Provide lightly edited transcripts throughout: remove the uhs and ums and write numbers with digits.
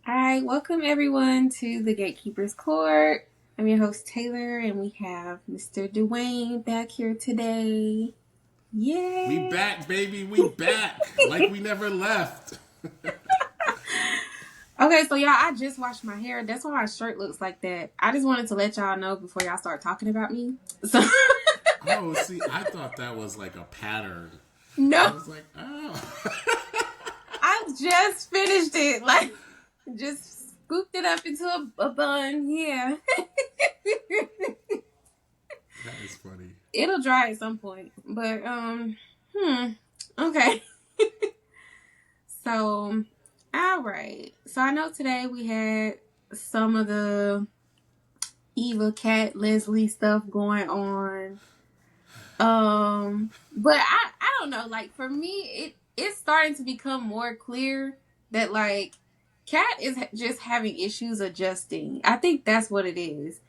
All right, welcome everyone to the Gatekeepers Court. I'm your host Taylor, and we have Mr. Dwayne back here today. We Yay! back, baby. We back. Like we never left. Okay, so y'all, I just washed my hair. That's why my shirt looks like that. I just wanted to let y'all know before y'all start talking about me. So, Oh, see, I thought that was like a pattern. I no, was like, oh. I just finished it. Like, just scooped it up into a bun. Yeah. That is funny. It'll dry at some point. But, okay. So, all right. So I know today we had some of the Eva, Cat, Leslie stuff going on. But I don't know. Like for me, it's starting to become more clear that like Cat is just having issues adjusting. I think that's what it is,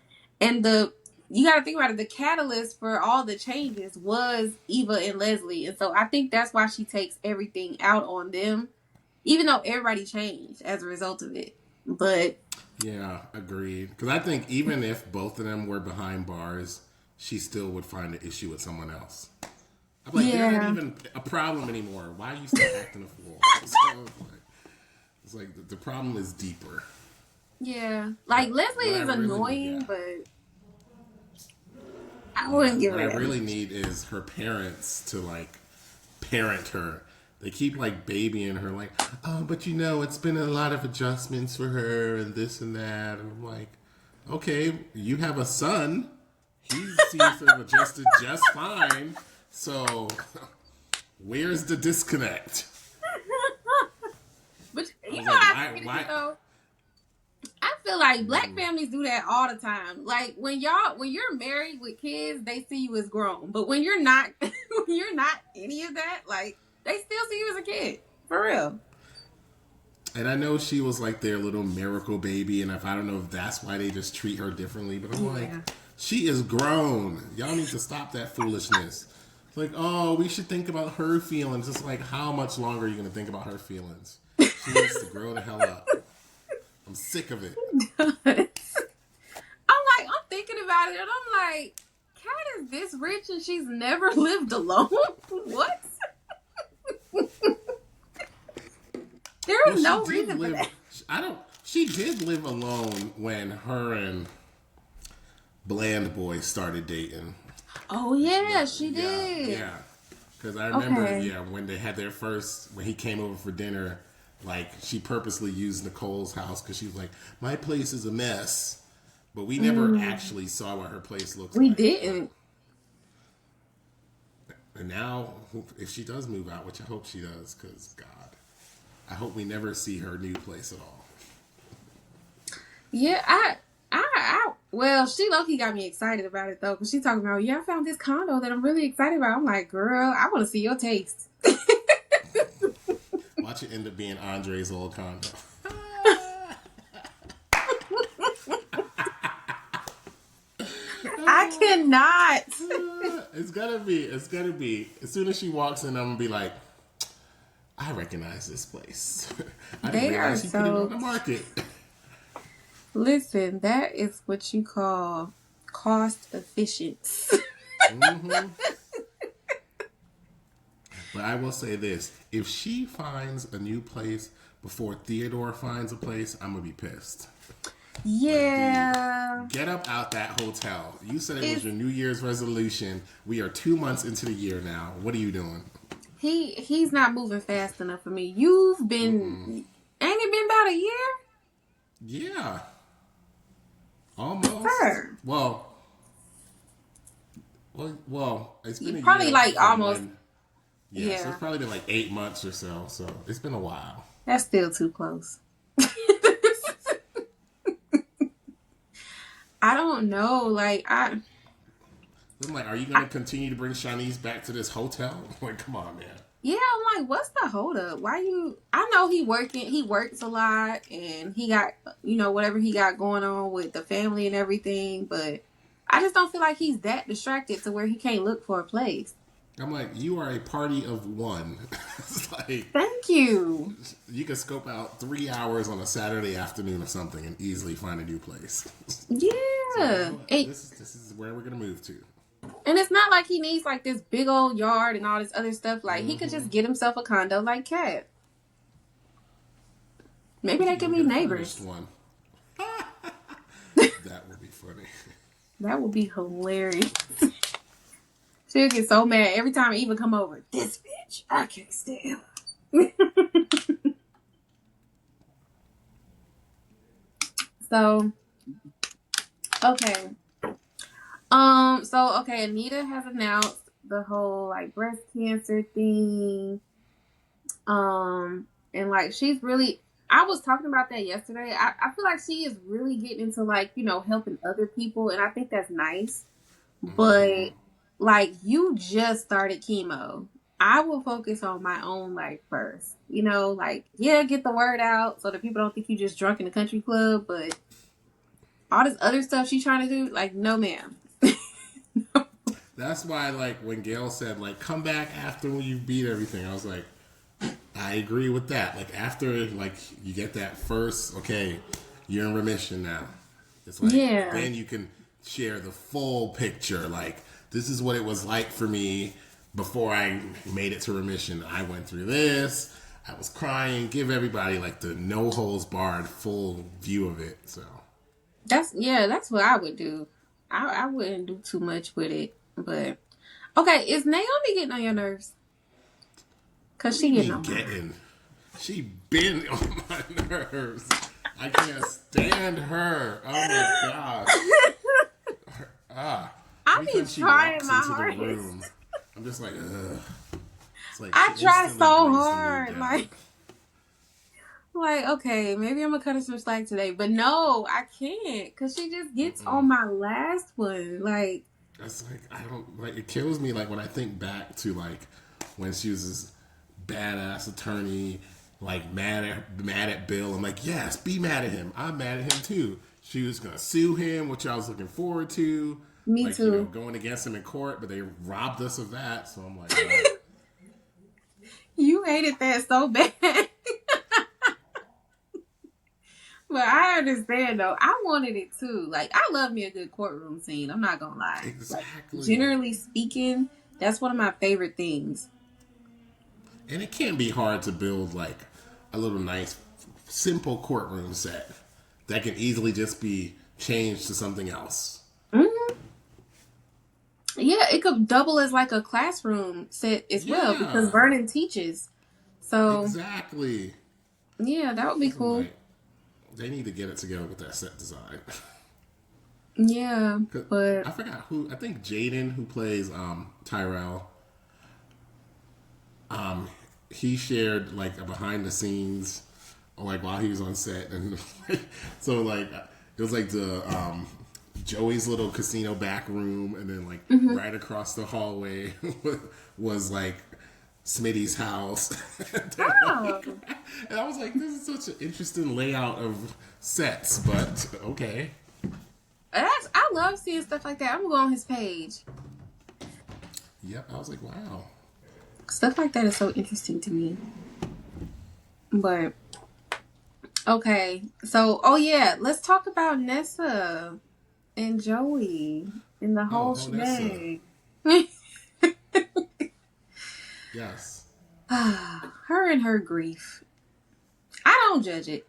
and the you got to think about it. The catalyst for all the changes was Eva and Leslie, and so I think that's why she takes everything out on them even though everybody changed as a result of it. But Yeah, agreed. Because I think even if both of them were behind bars, she still would find an issue with someone else. I'm like, they're not yeah, even a problem anymore. Why are you still acting a fool? So it's like the problem is deeper. yeah, like Leslie What I is really, annoying, yeah. but I Yeah, wouldn't give what her I that really much. need is her parents to like parent her. They keep like babying her, like, oh, but it's been a lot of adjustments for her and this and that. And I'm like, okay, you have a son. He seems to have adjusted just fine. So, where's the disconnect? But I you was know like, what I why? think it is Why? though? I feel like black Mm, families do that all the time. Like when you're married with kids, they see you as grown. But when you're not when you're not any of that, like they still see you as a kid. For real. and I know she was like their little miracle baby, and if I don't know if that's why they just treat her differently, but I'm like, Yeah. she is grown. Y'all need to stop that foolishness. It's like, oh, we should think about her feelings. It's like, how much longer are you going to think about her feelings? She needs to grow the hell up. I'm sick of it. I'm thinking about it and I'm like, Kat is this rich and she's never lived alone? What? There Well, is she no did reason for live. that. I don't. She did live alone when her and Bland Boy started dating. Oh yeah, she Yeah, did. yeah. Because I remember, Okay. yeah, when they had their first, when he came over for dinner, like she purposely used Nicole's house because she was like, "My place is a mess," but we never Mm, actually saw what her place looks we like. But didn't. and now, if she does move out, which I hope she does, because God, I hope we never see her new place at all. Yeah, well, she low-key got me excited about it though, because she talking about, yeah, I found this condo that I'm really excited about. I'm like, girl, I want to see your taste. Watch it end up being Andre's old condo. I cannot. It's gotta be. It's gotta be. As soon as she walks in, I'm gonna be like, I recognize this place. I didn't They are realize he put it on so. the market. Listen, that is what you call cost efficient. Hmm. But I will say this: if she finds a new place before Theodore finds a place, I'm gonna be pissed. Like, dude, Yeah, get up out that hotel. You said it was it's your New Year's resolution. We are 2 months into the year now. What are you doing? he's not moving fast enough for me. You've been Mm-mm. ain't it been about a year? Yeah, almost. Sir. Well, it's been You a probably year like from almost when. Yeah, so yeah. it's probably been like 8 months or so. So it's been a while. That's still too close. I don't know. I'm like, are you I gonna continue to bring Shanice back to this hotel? Like, come on, man. yeah, I'm like, what's the hold up? Why you I know he works a lot and he got whatever he got going on with the family and everything, but I just don't feel like he's that distracted to where he can't look for a place. I'm like, you are a party of one. It's like Thank you. you can scope out 3 hours on a Saturday afternoon or something and easily find a new place. It's like, you know Yeah. what? This is where we're gonna move to. And it's not like he needs like this big old yard and all this other stuff. Like he could Mm-hmm. just get himself a condo like Cat. Maybe We they should could go be get a furnished neighbors. one. That would be funny. That would be hilarious. She'll get so mad every time I even come over. This bitch, I can't stand her. So okay. So okay, Anita has announced the whole like breast cancer thing. And like she's really I was talking about that yesterday. I feel like she is really getting into like, helping other people, and I think that's nice. Mm-hmm. But like you just started chemo. I will focus on my own life first. Like, yeah, get the word out so that people don't think you just drunk in a country club, but all this other stuff she's trying to do, like, no ma'am. That's why, like, when Gail said, like, come back after you beat everything, I was like, I agree with that. Like, after, like, you get that first, okay, you're in remission now. It's like, Yeah. then you can share the full picture. Like, this is what it was like for me before I made it to remission. I went through this. I was crying. Give everybody, like, the no holds barred full view of it. So, That's what I would do. I wouldn't do too much with it. But okay, is Naomi getting on your nerves? what Cause do she you getting mean on mine. getting? She been on my nerves. I can't stand her. Oh my god. Ah. I Every be time she trying walks my into the hardest. room, I'm just like, ugh. It's like she I try instantly so brings the mood hard. down. Like, okay, maybe I'm gonna cut her some slack today, but no, I can't, cause she just gets on my last one. Like, It's like I don't like it kills me like when I think back to like when she was this badass attorney, like mad at Bill. I'm like, yes, be mad at him. I'm mad at him too. She was gonna sue him, which I was looking forward to. me Like, too. going against him in court, but they robbed us of that. So I'm like, You hated that so bad. But I understand though. I wanted it too. Like, I love me a good courtroom scene. I'm not gonna lie. Like, exactly. generally speaking, that's one of my favorite things. And it can be hard to build like a little nice, simple courtroom set that can easily just be changed to something else. Hmm. Yeah, it could double as like a classroom set as well because Yeah, Vernon teaches. So exactly. yeah, that would be I'm cool. like, they need to get it together with that set design. Yeah, 'Cause but I forgot who. I think Jaden, who plays Tyrell, um, he shared like a behind the scenes, like while he was on set, and so like it was like the Joey's little casino back room, and then like hmm. right across the hallway was like Smitty's house. Oh, And I was like, this is such an interesting layout of sets, but okay. I love seeing stuff like that. I'm gonna go on his page. Yep, I was like, wow. Stuff like that is so interesting to me. But okay, so oh yeah, let's talk about Nessa and Joey and the Oh, whole Honessa. shebang. Yes. Her and her grief. I don't judge it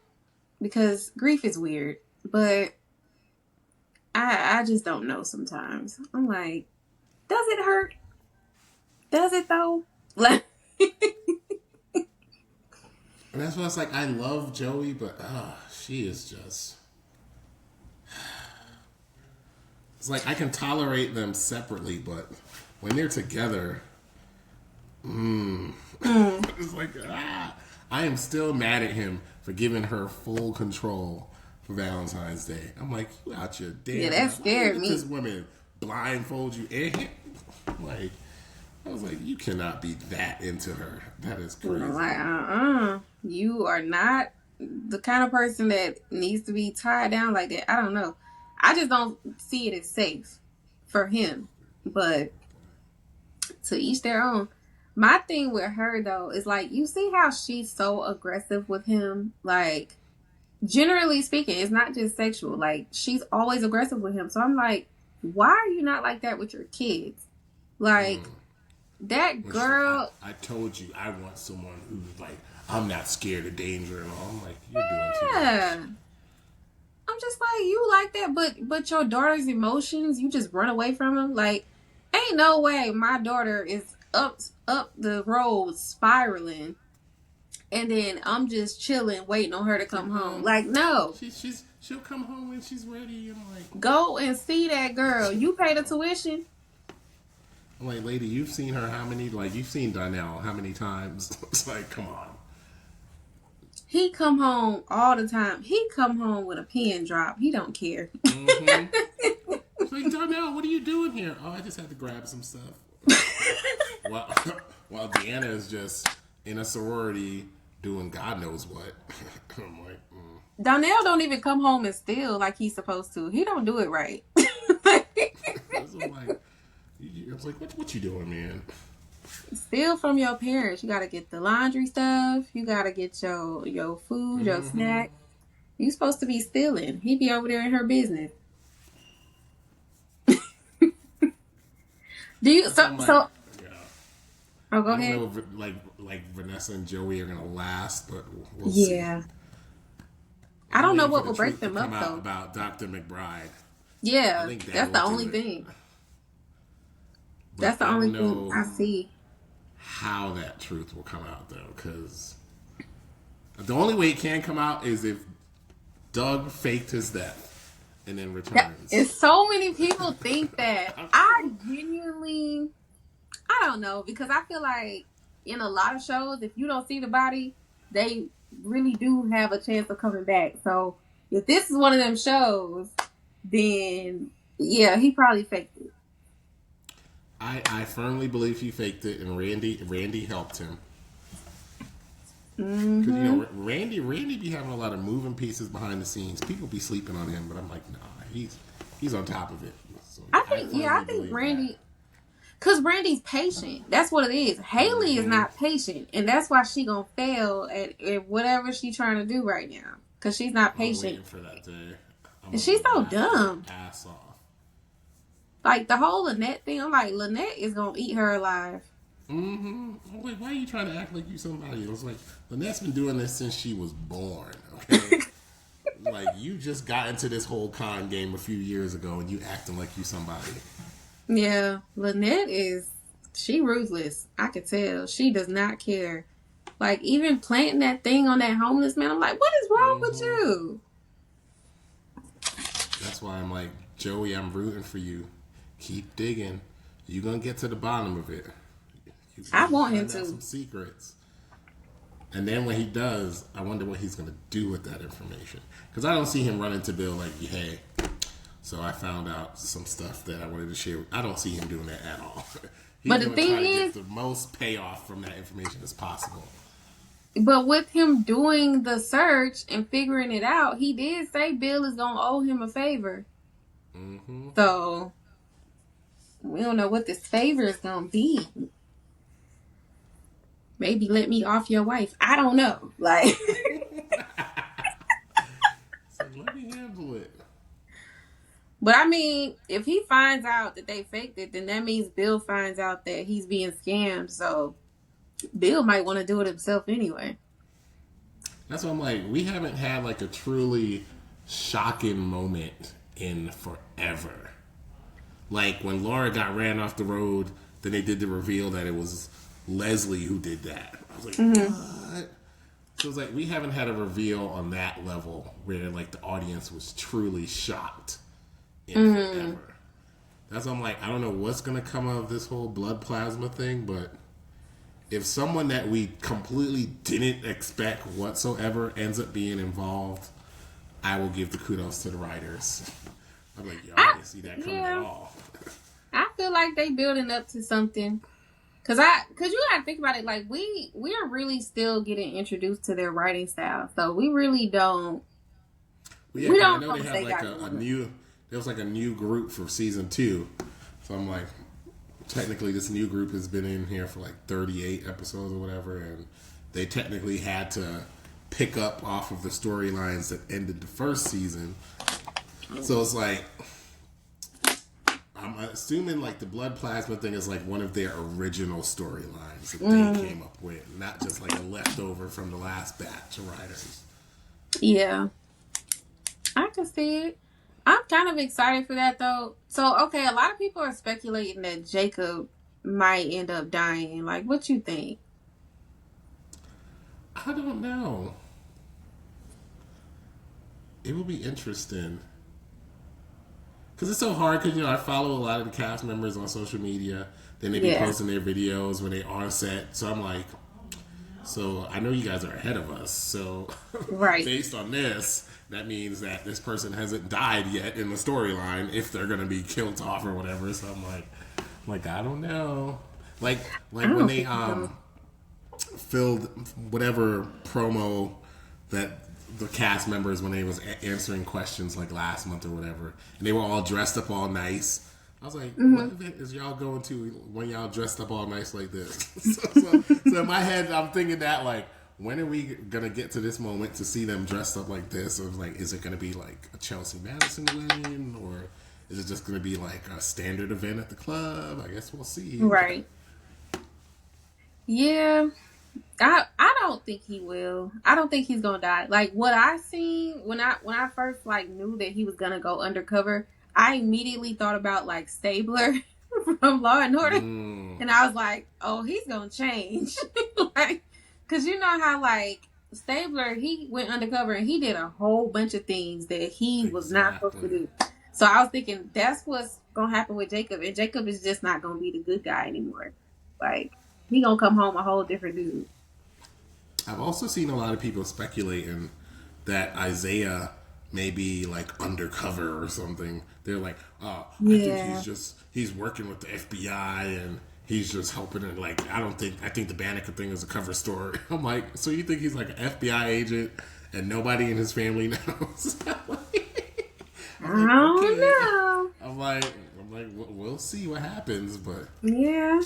because grief is weird, but I just don't know sometimes. I'm like, does it hurt? Does it though? Like, And that's why it's like, I love Joey, but she is just. It's like, I can tolerate them separately, but when they're together, it's like, I am still mad at him for giving her full control for Valentine's Day. I'm like, you out your yeah, damn that mind. Why you scared let me. this woman blindfold you and him? Like, I was like, you cannot be that into her. That is crazy. Like, you are not the kind of person that needs to be tied down like that. I don't know. I just don't see it as safe for him. But to each their own. My thing with her though is like, you see how she's so aggressive with him. Like, generally speaking, it's not just sexual. Like, she's always aggressive with him. So I'm like, why are you not like that with your kids? Like, that girl. I told you I want someone who's like, I'm not scared of danger and all. I'm like, you're doing too Yeah. much. I'm just like, you like that, but your daughter's emotions, you just run away from them. Like, ain't no way my daughter is up the road spiraling, and then I'm just chilling, waiting on her to come home. Like, no, She'll come home when she's ready. And go and see that girl. You pay the tuition. I'm like, lady, you've seen her how many? Like, you've seen Donnell how many times? It's like, come on. He come home all the time. He come home with a pin drop. He don't care. Mm-hmm. It's like, Donnell, what are you doing here? Oh, I just had to grab some stuff. while, while Deanna is just in a sorority doing God knows what. I'm like, Donnell don't even come home and steal like he's supposed to. He don't do it right. It's like, what you doing, man? Steal from your parents. You gotta get the laundry stuff. You gotta get your food, your snack. You supposed to be stealing. He be over there in her business. Do you so? Yeah. Oh, go I ahead. don't know if, like Vanessa and Joey are gonna last, but we'll see. Yeah. I don't know what will break them up though. About Dr. McBride. Yeah, I think that's the only thing. That's the only thing I see. How that truth will come out though, because the only way it can come out is if Doug faked his death and then returns. And so many people think that. I genuinely, I don't know, because I feel like in a lot of shows, if you don't see the body, they really do have a chance of coming back. So if this is one of them shows, then yeah, he probably faked it. I firmly believe he faked it, and Randy helped him. Because Randy be having a lot of moving pieces behind the scenes. People be sleeping on him, but I'm like, nah, he's on top of it. So I think Randy, because Randy's patient. That's what it is. Haley is not patient, and that's why she gonna fail at whatever she's trying to do right now. Because she's not patient. I'm waiting for that day. And she's so dumb. Ass off. Like the whole Lynette thing, I'm like, Lynette is gonna eat her alive. I'm like, why are you trying to act like you somebody? I was like, Lynette's been doing this since she was born. Okay, like you just got into this whole con game a few years ago, and you acting like you somebody. Yeah, Lynette she ruthless. I could tell she does not care. Like even planting that thing on that homeless man, I'm like, what is wrong with you? That's why I'm like, Joey, I'm rooting for you. Keep digging. You're gonna get to the bottom of it. I want him to. to. Some secrets. And then when he does, I wonder what he's gonna do with that information. Because I don't see him running to Bill like, hey, so I found out some stuff that I wanted to share. I don't see him doing that at all. But the thing is, get the most payoff from that information as possible. But with him doing the search and figuring it out, he did say Bill is gonna owe him a favor. Mm-hmm. So we don't know what this favor is gonna be. Maybe let me off your wife. I don't know. Like, so let me handle it. But I mean, if he finds out that they faked it, then that means Bill finds out that he's being scammed. So Bill might want to do it himself anyway. That's why I'm like, we haven't had like a truly shocking moment in forever. Like when Laura got ran off the road, then they did the reveal that it was Leslie who did that. I was like, what? So it's like we haven't had a reveal on that level where like the audience was truly shocked in forever. That's why I'm like, I don't know what's gonna come of this whole blood plasma thing, but if someone that we completely didn't expect whatsoever ends up being involved, I will give the kudos to the writers. I'm like, yo, I didn't see that coming at all. I feel like they building up to something. Cause you gotta think about it, like we are really still getting introduced to their writing style, so we really don't. Well, yeah, we don't know they have like a new. There was like a new group for season 2, so I'm like, technically this new group has been in here for like 38 episodes or whatever, and they technically had to pick up off of the storylines that ended the first season. So it's like, I'm assuming like the blood plasma thing is like one of their original storylines that they came up with, not just like a leftover from the last batch of writers. Yeah, I can see it. I'm kind of excited for that though. So, okay, a lot of people are speculating that Jacob might end up dying. Like, what you think? I don't know. It will be interesting. Because it's so hard because, I follow a lot of the cast members on social media. Then they be Yeah. posting their videos when they are set. So I'm like, so I know you guys are ahead of us. So Right. based on this, that means that this person hasn't died yet in the storyline if they're going to be killed off or whatever. So I'm like, I don't know. Like I when don't they think so. filled whatever promo that the cast members when they was answering questions like last month or whatever, and they were all dressed up all nice. I was like, what event is y'all going to when y'all dressed up all nice like this? So in my head, I'm thinking that like, when are we gonna get to this moment to see them dressed up like this? Or like, is it gonna be like a Chelsea Madison win, or is it just gonna be like a standard event at the club? I guess we'll see. Right. Yeah. I don't think he will. I don't think he's gonna die. Like what I seen when I first like knew that he was gonna go undercover, I immediately thought about like Stabler from Law and Order, Mm, and I was like, oh, he's gonna change, like, cause you know how like Stabler he went undercover and he did a whole bunch of things that he was not supposed to exactly. do. So I was thinking that's what's gonna happen with Jacob, and Jacob is just not gonna be the good guy anymore. Like he gonna come home a whole different dude. I've also seen a lot of people speculating that Isaiah may be like undercover or something. They're like, oh, I think Yeah. he's working with the FBI and he's just helping it. Like, I think the Banneker thing is a cover story. I'm like, so you think he's like an FBI agent and nobody in his family knows? I I'm like, don't okay. know. I'm like, we'll see what happens, but Yeah.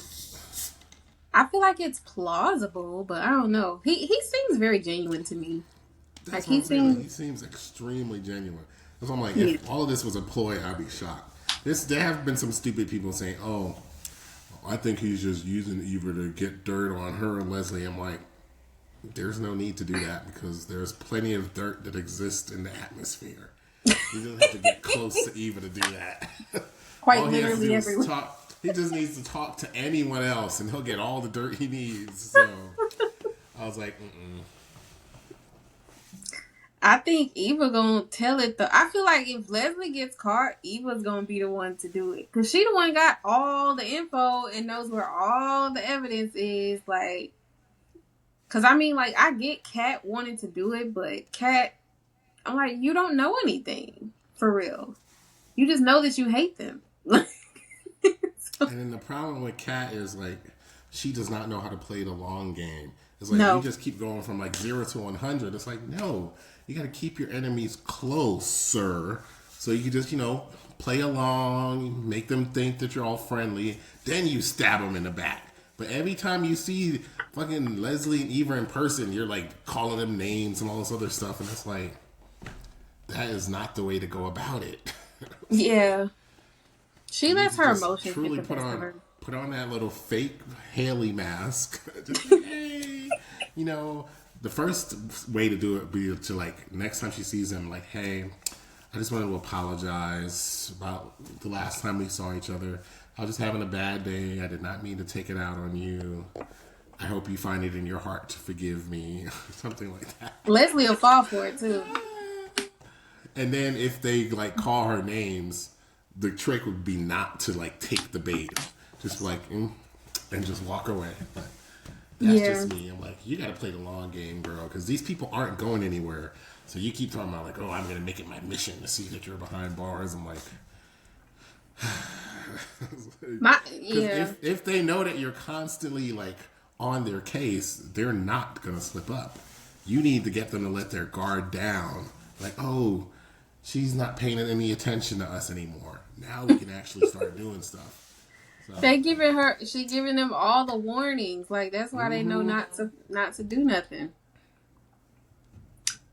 I feel like it's plausible, but I don't know. He seems very genuine to me. Like that's what he I'm saying. Like, he seems seems extremely genuine. That's why I'm like, yeah. if all of this was a ploy, I'd be shocked. There have been some stupid people saying, "Oh, I think he's just using Eva to get dirt on her and Leslie." I'm like, there's no need to do that because there's plenty of dirt that exists in the atmosphere. You don't have to get close to Eva to do that. Quite All he has to literally do is everywhere. talk. He just needs to talk to anyone else, and he'll get all the dirt he needs. So I was like, mm-mm. I think Eva gonna tell it though. I feel like if Leslie gets caught, Eva's gonna be the one to do it. Cause she the one got all the info and knows where all the evidence is. Like, cause I mean, like I get Kat wanting to do it, but Kat, I'm like, you don't know anything for real. You just know that you hate them. So, And then the problem with Kat is like she does not know how to play the long game. It's like you no, just keep going from like 0 to 100. It's like no, you got to keep your enemies closer so you can just play along, make them think that you're all friendly. Then you stab them in the back. But every time you see fucking Leslie and Eva in person, you're like calling them names and all this other stuff, and it's like that is not the way to go about it. yeah, she You need lets to her just emotions get truly the best of her. put on that little fake Haley mask. Just hey, the first way to do it would be to like next time she sees him, like, hey, I just wanted to apologize about the last time we saw each other. I was just having a bad day. I did not mean to take it out on you. I hope you find it in your heart to forgive me, something like that. Leslie will fall for it too. And then if they like call her names, the trick would be not to like take the bait, just like and just walk away. But that's Yeah. just me. I'm like, you got to play the long game, girl, because these people aren't going anywhere. So you keep talking about like, oh, I'm gonna make it my mission to see that you're behind bars. I'm like, Yeah. if they know that you're constantly like on their case, they're not gonna slip up. You need to get them to let their guard down. Like, oh, she's not paying any attention to us anymore. Now we can actually start doing stuff. So, They giving her, she giving them all the warnings. Like that's why they know mm-hmm. not to do nothing.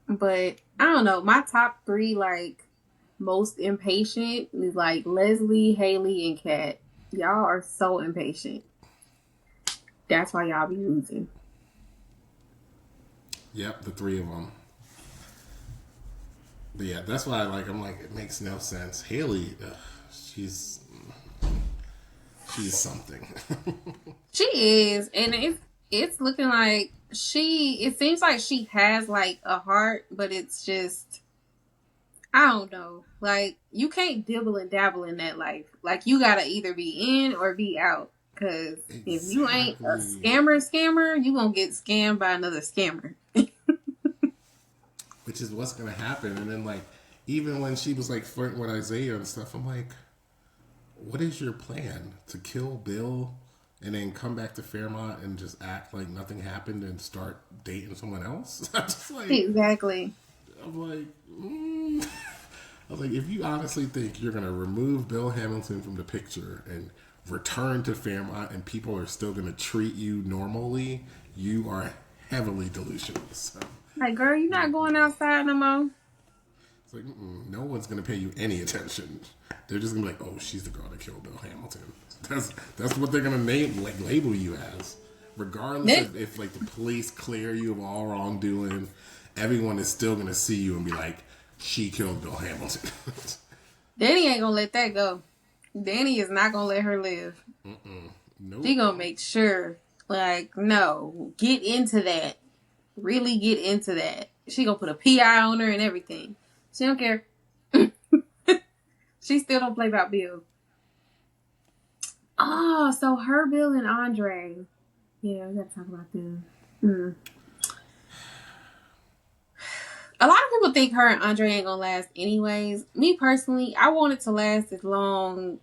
But I don't know. My top three like most impatient is like Leslie, Haley, and Kat. Y'all are so impatient. That's why y'all be losing. Yep, the three of them. But yeah, that's why I'm like, it makes no sense. Haley, she's she's something. She is, and it's looking like she. It seems like she has like a heart, but it's just I don't know. Like you can't dibble and dabble in that life. Like you gotta either be in or be out. Cause if you ain't a Exactly. scammer, you gonna get scammed by another scammer. Which is what's gonna happen. And then even when she was like flirting with Isaiah and stuff, I'm like, what is your plan? To kill Bill and then come back to Fairmont and just act like nothing happened and start dating someone else? I'm just like, Exactly. I'm like, I was like, if you honestly think you're gonna remove Bill Hamilton from the picture and return to Fairmont and people are still gonna treat you normally, you are heavily delusional. So Like, girl, you not going outside no more. it's like, no one's gonna pay you any attention. They're just gonna be like, oh, she's the girl that killed Bill Hamilton. That's what they're gonna label you as, regardless of if the police clear you of all wrongdoing. Everyone is still gonna see you and be like, she killed Bill Hamilton. Danny ain't gonna let that go. Danny is not gonna let her live. Nope. She gonna make sure, like, no, get into that. Really get into that. She gonna put a PI on her and everything. She don't care. She still don't play about Bill. Oh, so her, Bill, and Andre. Yeah, we gotta talk about them. A lot of people think her and Andre ain't gonna last anyways. Me personally, I want it to last as long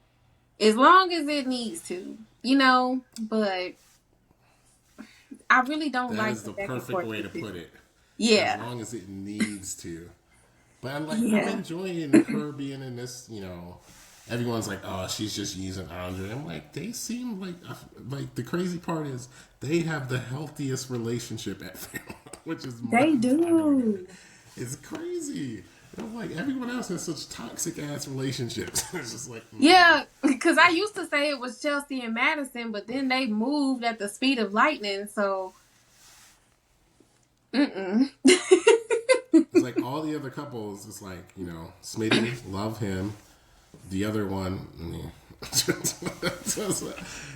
as it needs to, but I really don't That like is the the back and perfect forth way to with it. put it. As Yeah. long as it needs to. But I'm Yeah. enjoying her being in this. Everyone's like, oh, she's just using Andre. I'm like, they seem like the crazy part is they have the healthiest relationship at family, which is They mind boggling. do. It's crazy. I'm like, everyone else has such toxic ass relationships. It's just like, Yeah, because I used to say it was Chelsea and Madison, but then they moved at the speed of lightning, so mm-mm. it's like all the other couples. It's like Smitty, love him. The other one,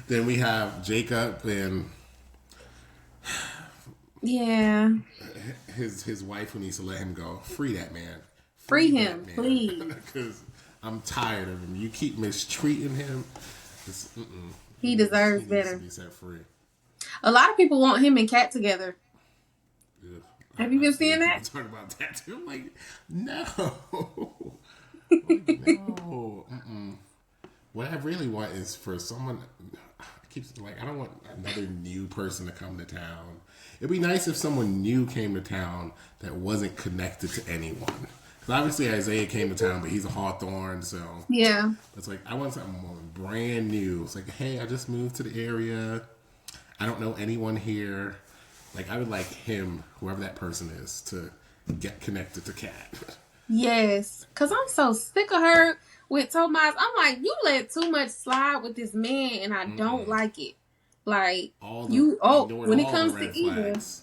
then we have Jacob and Yeah. his wife who needs to let him go. Free that man. Free That him, man. please. Because I'm tired of him. You keep mistreating him. He He deserves needs to better. be set free. A lot of people want him and Kat together. Ugh. Have you been See seeing people that? talk about that too. I'm like, no. Like, no. What I really want is for someone. I don't want another new person to come to town. It'd be nice if someone new came to town that wasn't connected to anyone. Because obviously Isaiah came to town, but he's a Hawthorne, so Yeah. it's like I want someone brand new. It's like, hey, I just moved to the area. I don't know anyone here. Like I would like him, whoever that person is, to get connected to Kat. Yes. Because I'm so sick of her with Tomas. I'm like, you let too much slide with this man, and I don't like it. Like, Ignored when it all the comes red to Eva, flags.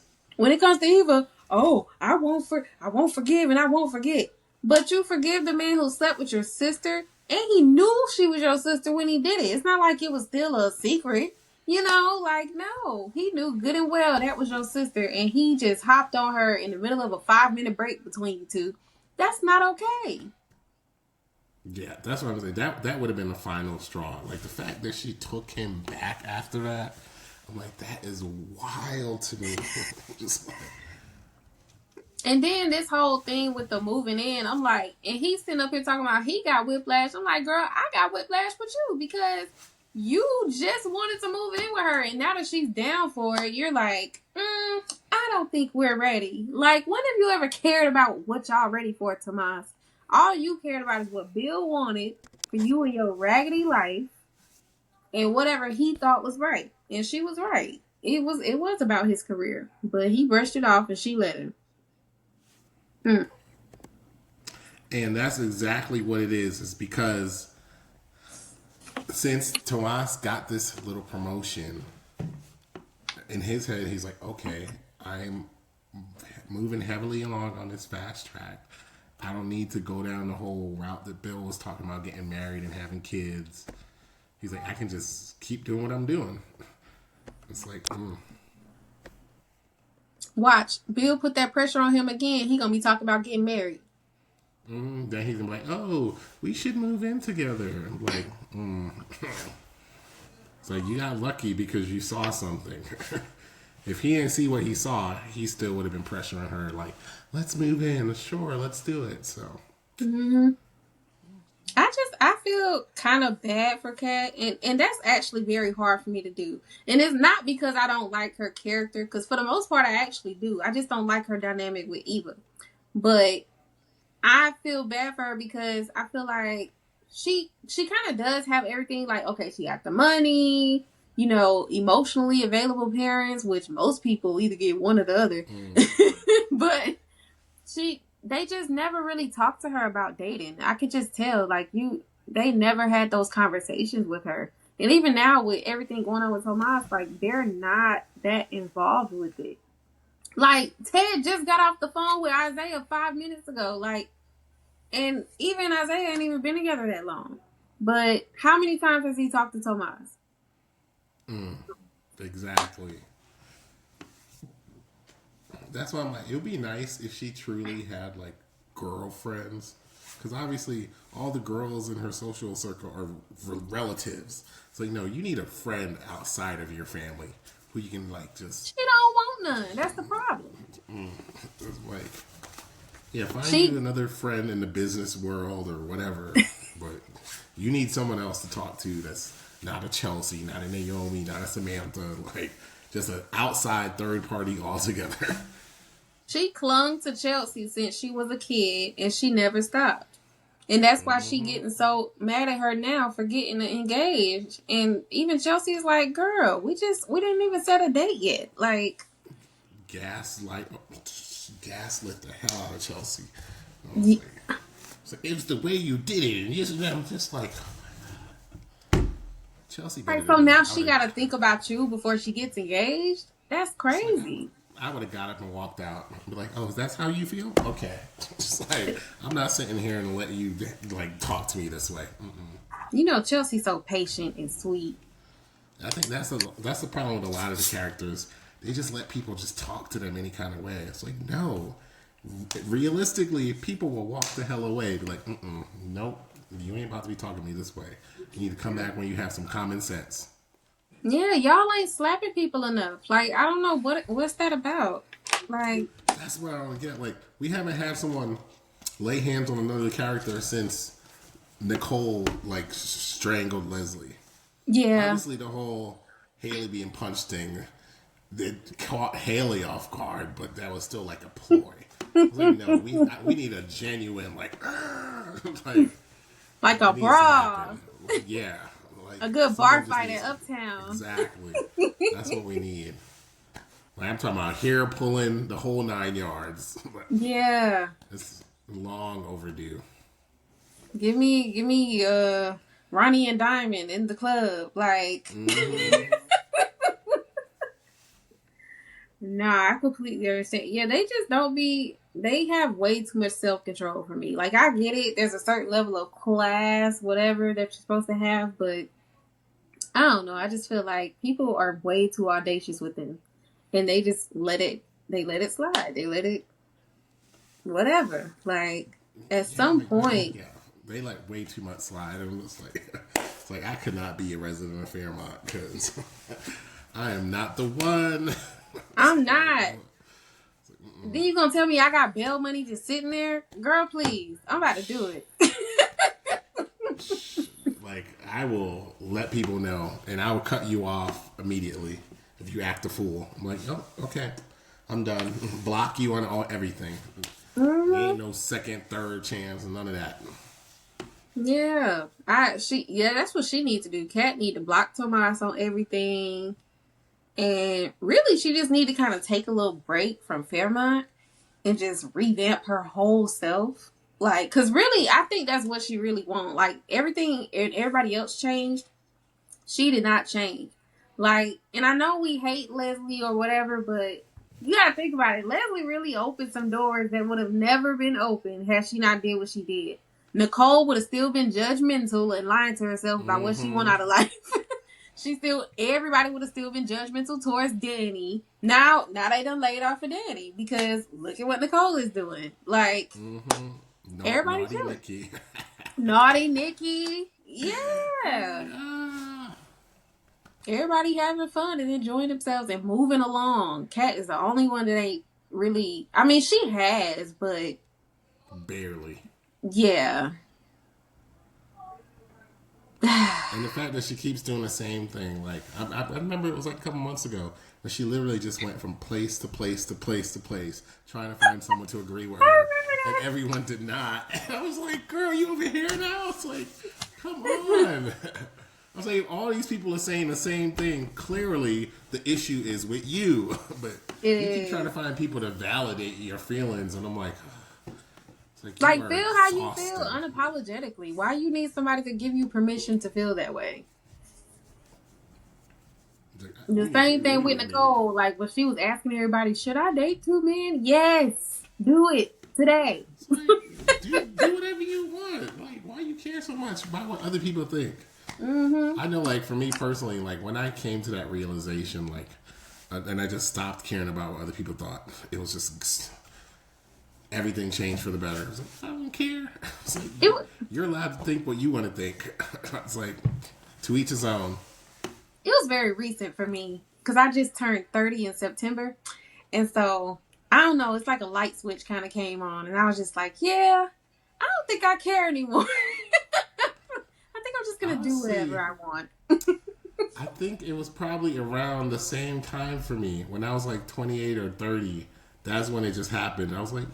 I won't forgive and I won't forget. But you forgive the man who slept with your sister, and he knew she was your sister when he did it. It's not like it was still a secret. No, he knew good and well that was your sister, and he just hopped on her in the middle of a 5-minute break between you two. That's not okay. Yeah, that's what I'm saying. That would have been the final straw. Like the fact that she took him back after that, I'm like, that is wild to me. Just like, And then this whole thing with the moving in, I'm like, and he's sitting up here talking about he got whiplash. I'm like, girl, I got whiplash with you because you just wanted to move in with her, and now that she's down for it, you're like, I don't think we're ready. Like, when have you ever cared about what y'all ready for, Tomas? All you cared about is what Bill wanted for you and your raggedy life, and whatever he thought was right, and she was right. It was about his career, but he brushed it off, and she let him. Mm. And that's exactly what it is. Is because since Tomas got this little promotion, in his head, he's like, okay, I'm moving heavily along on this fast track. I don't need to go down the whole route that Bill was talking about, getting married and having kids. He's like, I can just keep doing what I'm doing. It's like, Watch Bill put that pressure on him again. He gonna be talking about getting married. then he's gonna be like, oh, we should move in together. I'm like, It's like, you got lucky because you saw something. If he didn't see what he saw, he still would have been pressuring her, like, let's move in. Sure, let's do it. So. Mm-hmm. I feel kind of bad for Kat, and that's actually very hard for me to do. And it's not because I don't like her character, because for the most part I actually do. I just don't like her dynamic with Eva. But I feel bad for her because I feel like she kind of does have everything. Like, okay, she got the money, emotionally available parents, which most people either get one or the other. But they just never really talked to her about dating. I could just tell, like, they never had those conversations with her. And even now, with everything going on with Tomas, like, they're not that involved with it. Like, Ted just got off the phone with Isaiah 5 minutes ago. Like, and even Isaiah ain't even been together that long. But how many times has he talked to Tomas? Exactly. That's why I'm like, it would be nice if she truly had like girlfriends, because obviously all the girls in her social circle are relatives. So you need a friend outside of your family who you can like just. She don't want none. That's the problem. It's like, yeah, find She you another friend in the business world or whatever, but you need someone else to talk to that's not a Chelsea, not a Naomi, not a Samantha, like just an outside third party altogether. She clung to Chelsea since she was a kid, and she never stopped. And that's why she getting so mad at her now for getting engaged. And even Chelsea is like, "Girl, we didn't even set a date yet." Like, gaslit the hell out of Chelsea. I was like, it was the way you did it, and I'm just like, Chelsea. right, so now she got to think about you before she gets engaged. That's crazy. I would have got up and walked out and be like, oh, that's how you feel? Okay. Just like, I'm not sitting here and let you like talk to me this way. Chelsea's so patient and sweet. I think that's the problem with a lot of the characters. They just let people just talk to them any kind of way. It's like, no. Realistically, people will walk the hell away. Be like, nope, you ain't about to be talking to me this way. You need to come back when you have some common sense. Yeah, y'all ain't slapping people enough. Like, I don't know what's that about. Like, that's what I don't get. Like, we haven't had someone lay hands on another character since Nicole like strangled Leslie. Yeah. Obviously, the whole Haley being punched thing, it caught Haley off guard, but that was still like a ploy. I was like, no, we need a genuine like a brawl. Yeah. A good bar fight at Uptown. Exactly. That's what we need. Like, I'm talking about hair pulling, the whole 9 yards. Yeah. It's long overdue. Give me Ronnie and Diamond in the club. Like, nah, I completely understand. Yeah, they just they have way too much self-control for me. Like, I get it. There's a certain level of class, whatever, that you're supposed to have, but I don't know. I just feel like people are way too audacious with them. And they just let it slide. They let it, whatever. Like, at some point. Yeah, they let way too much slide. And it's like, I could not be a resident of Fairmont because I am not the one. I'm not. Then you gonna tell me I got bail money just sitting there? Girl, please. I'm about to do it. Like, I will let people know, and I will cut you off immediately if you act a fool. I'm like, oh, okay, I'm done. Block you on everything. Ain't no second, third chance, none of that. Yeah, that's what she needs to do. Kat need to block Tomas on everything, and really, she just need to kind of take a little break from Fairmont and just revamp her whole self. Like, cause really, I think that's what she really want. Like everything and everybody else changed, she did not change. Like, and I know we hate Leslie or whatever, but you gotta think about it. Leslie really opened some doors that would have never been open had she not did what she did. Nicole would have still been judgmental and lying to herself about what she want Mm-hmm. out of life. Everybody would have still been judgmental towards Danny. Now they done laid off for Danny because look at what Nicole is doing. Like, Mm-hmm. everybody Naughty chilling. Nikki. Naughty Nikki. Yeah. Ah, Everybody having fun and enjoying themselves and moving along. Kat is the only one that ain't really. I mean, she has, but barely. yeah. And the fact that she keeps doing the same thing, like I remember it was like a couple months ago, where she literally just went from place to place to place to place, trying to find someone to agree with I her, remember and that. everyone did not. And I was like, "Girl, you over here now?" It's like, come on. I was like, all these people are saying the same thing. Clearly, the issue is with you, but It you keep trying to is. find people to validate your feelings, and I'm like, it's like you Like, are feel how you feel exhausting. unapologetically. Why you need somebody to give you permission to feel that way? It's like, The you need to same thing with agree with me. Nicole. Like, when she was asking everybody, should I date two men? Yes. Do it today. It's like, do whatever you want. Like, why you care so much about what other people think? Mm-hmm. I know, like, for me personally, like, when I came to that realization, like, and I just stopped caring about what other people thought, it was just, everything changed for the better. I was like, I don't care. It's like, It was, you're allowed to think what you want to think. It's like, to each his own. it was very recent for me because I just turned 30 in September. And so, I don't know, it's like a light switch kind of came on. And I was just like, yeah, I don't think I care anymore. I think I'm just going to do whatever Honestly, I want. I think it was probably around the same time for me when I was like 28 or 30. That's when it just happened. I was like,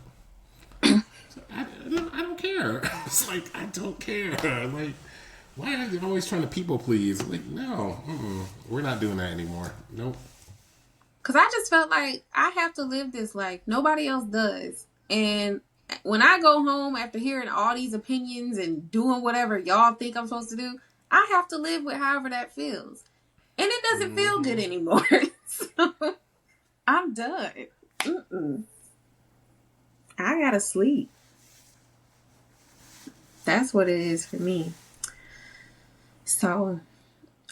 I don't care. It's like, I don't care. Like, why are you always trying to people please? Like, no, we're not doing that anymore. Nope. Because I just felt like I have to live this life. Nobody else does. And when I go home after hearing all these opinions and doing whatever y'all think I'm supposed to do, I have to live with however that feels. And it doesn't feel good Hmm. anymore. So I'm done. Mm-mm. I gotta sleep. That's what it is for me. So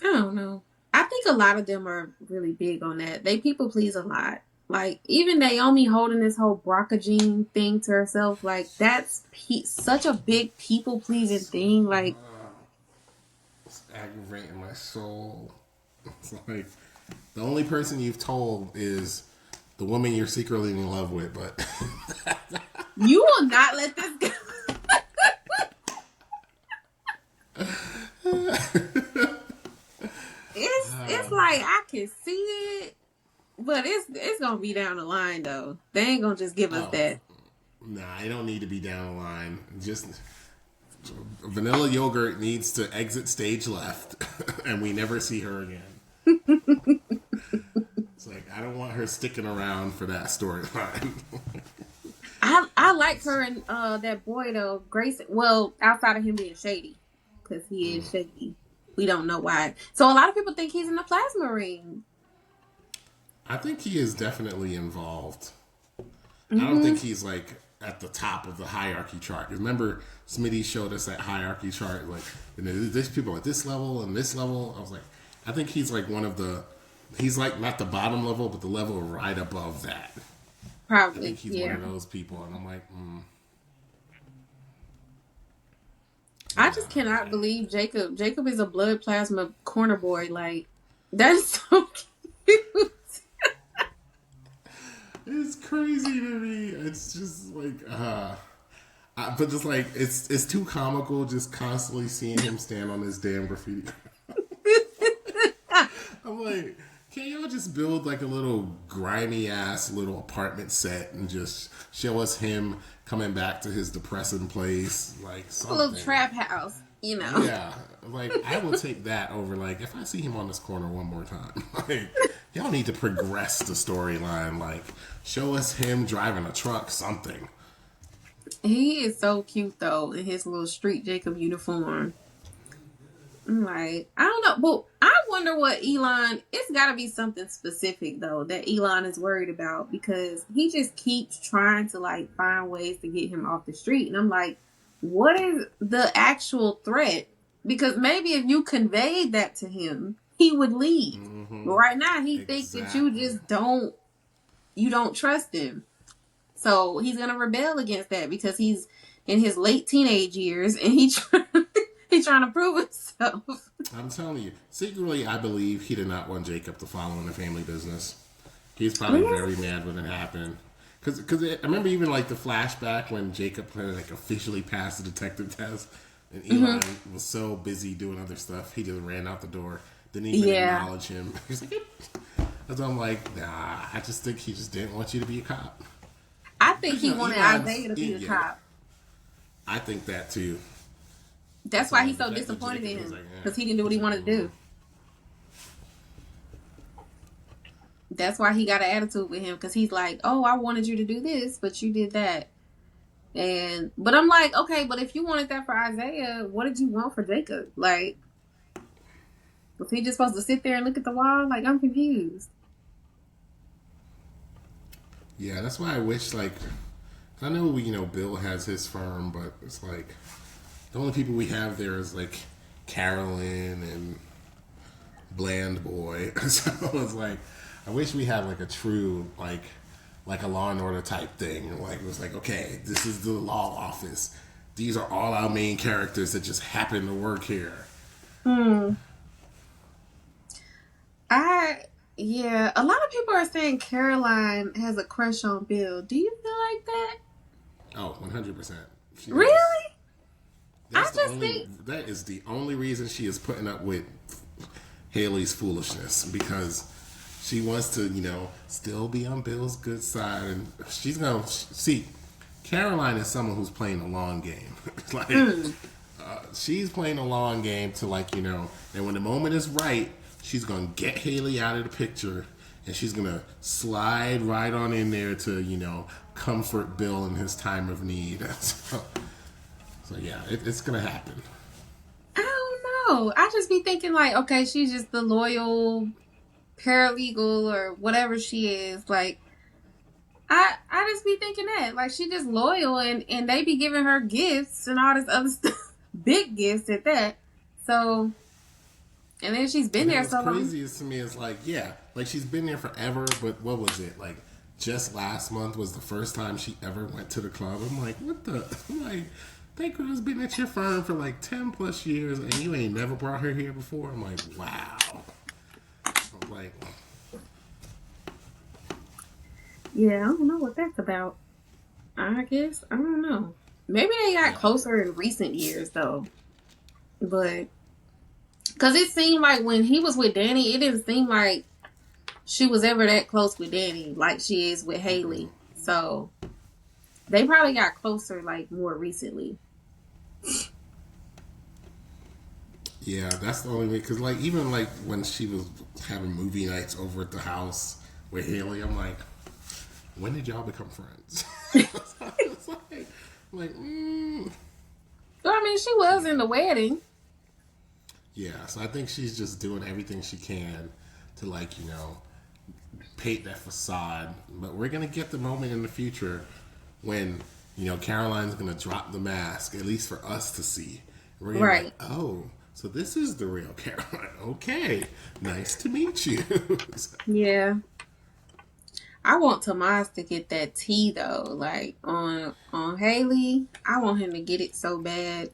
I don't know. I think a lot of them are really big on that. They people please a lot. Like even Naomi holding this whole Bronca Jean thing to herself, like that's such a big people pleasing thing. Like It's aggravating my soul. It's like, the only person you've told is the woman you're secretly in love with, but you will not let this go. It's like I can see it, but it's gonna be down the line though. They ain't gonna just give us oh, that. nah, I don't need to be down the line. Just vanilla yogurt needs to exit stage left, and we never see her again. It's like, I don't want her sticking around for that storyline. I like her and that boy though, Grace. Well, outside of him being shady, because he is shady. We don't know why. So a lot of people think he's in the plasma ring. I think he is definitely involved. I don't Mm-hmm. think he's like at the top of the hierarchy chart. Remember, Smitty showed us that hierarchy chart. Like, there's people at this level and this level. I was like, I think he's like one of the. He's like not the bottom level, but the level right above that. I think Probably, he's one yeah. of those people, and I'm like, I just cannot believe Jacob. Jacob is a blood plasma corner boy. Like that's so cute. it's crazy to me. It's just like, but just like it's too comical. Just constantly seeing him stand on this damn graffiti. I'm like, can y'all just build like a little grimy ass little apartment set and just show us him coming back to his depressing place, like A little something. trap house. you know. Yeah, like I will take that over like if I see him on this corner one more time. Like y'all need to progress the storyline. Like show us him driving a truck, something. He is so cute though in his little street Jacob uniform. I'm like, I don't know, but I wonder what Elon. It's got to be something specific though that Elon is worried about because he just keeps trying to like find ways to get him off the street, and I'm like, what is the actual threat? Because maybe if you conveyed that to him, he would leave. Mm-hmm. But right now, he thinks that you Exactly. just don't trust him. So he's gonna rebel against that because he's in his late teenage years and he's trying to prove himself. I'm telling you, secretly, I believe he did not want Jacob to follow in the family business. He's probably Really? very mad when it happened. Because I remember even like the flashback when Jacob had like officially passed the detective test, and Eli Mm-hmm. was so busy doing other stuff, he just ran out the door. Didn't even Yeah, acknowledge him. He's like, so I'm like, nah. I just think he just didn't want you to be a cop. I think Because you he know, wanted Elon's Isaiah to be a yeah. cop. I think that too. That's why So he's the so fact that disappointed in Jacob was him like, because he didn't do what he wanted to do. That's why he got an attitude with him because he's like, "Oh, I wanted you to do this, but you did that." And but I'm like, okay, but if you wanted that for Isaiah, what did you want for Jacob? Like, was he just supposed to sit there and look at the wall? Like, I'm confused. yeah, that's why I wish like I know Bill has his firm, but it's like the only people we have there is like Carolyn and Bland Boy. So it's like I wish we had like a true like a Law and Order type thing. Like it was like okay, this is the law office. These are all our main characters that just happen to work here. Hmm. I yeah, a lot of people are saying Caroline has a crush on Bill. Do you feel like that? Oh, 100%. She does. Really? I just think That is the only reason she is putting up with Haley's foolishness because she wants to, still be on Bill's good side, and she's gonna see. Caroline is someone who's playing a long game. Like she's playing a long game to and when the moment is right, she's gonna get Haley out of the picture, and she's gonna slide right on in there to comfort Bill in his time of need. So yeah, it's gonna happen. I don't know. I just be thinking like, okay, she's just the loyal paralegal or whatever she is. Like, I just be thinking that like she just loyal and they be giving her gifts and all this other stuff, big gifts at that. So and then she's been And then there what's so long. craziest to me is like, yeah, like she's been there forever, but what was it? Like just last month was the first time she ever went to the club. I'm like, what the? I'm like, that girl's been at your firm for like 10 plus years and you ain't never brought her here before. I'm like, wow. I'm like, Yeah, I don't know what that's about. I guess I don't know. Maybe they got yeah. closer in recent years though, but because it seemed like when he was with Danny, it didn't seem like she was ever that close with Danny like she is with Haley. So they probably got closer like more recently. Yeah, that's the only way. Because like even like when she was having movie nights over at the house with Haley, I'm like, when did y'all become friends? It's like, So I mean, she was in the wedding. yeah. So I think she's just doing everything she can to paint that facade. But we're gonna get the moment in the future when Caroline's gonna drop the mask, at least for us to see. We're gonna be like, Right. oh, so this is the real Caroline. Okay, nice to meet you. Yeah. I want Tomas to get that tea though. Like on Haley, I want him to get it so bad.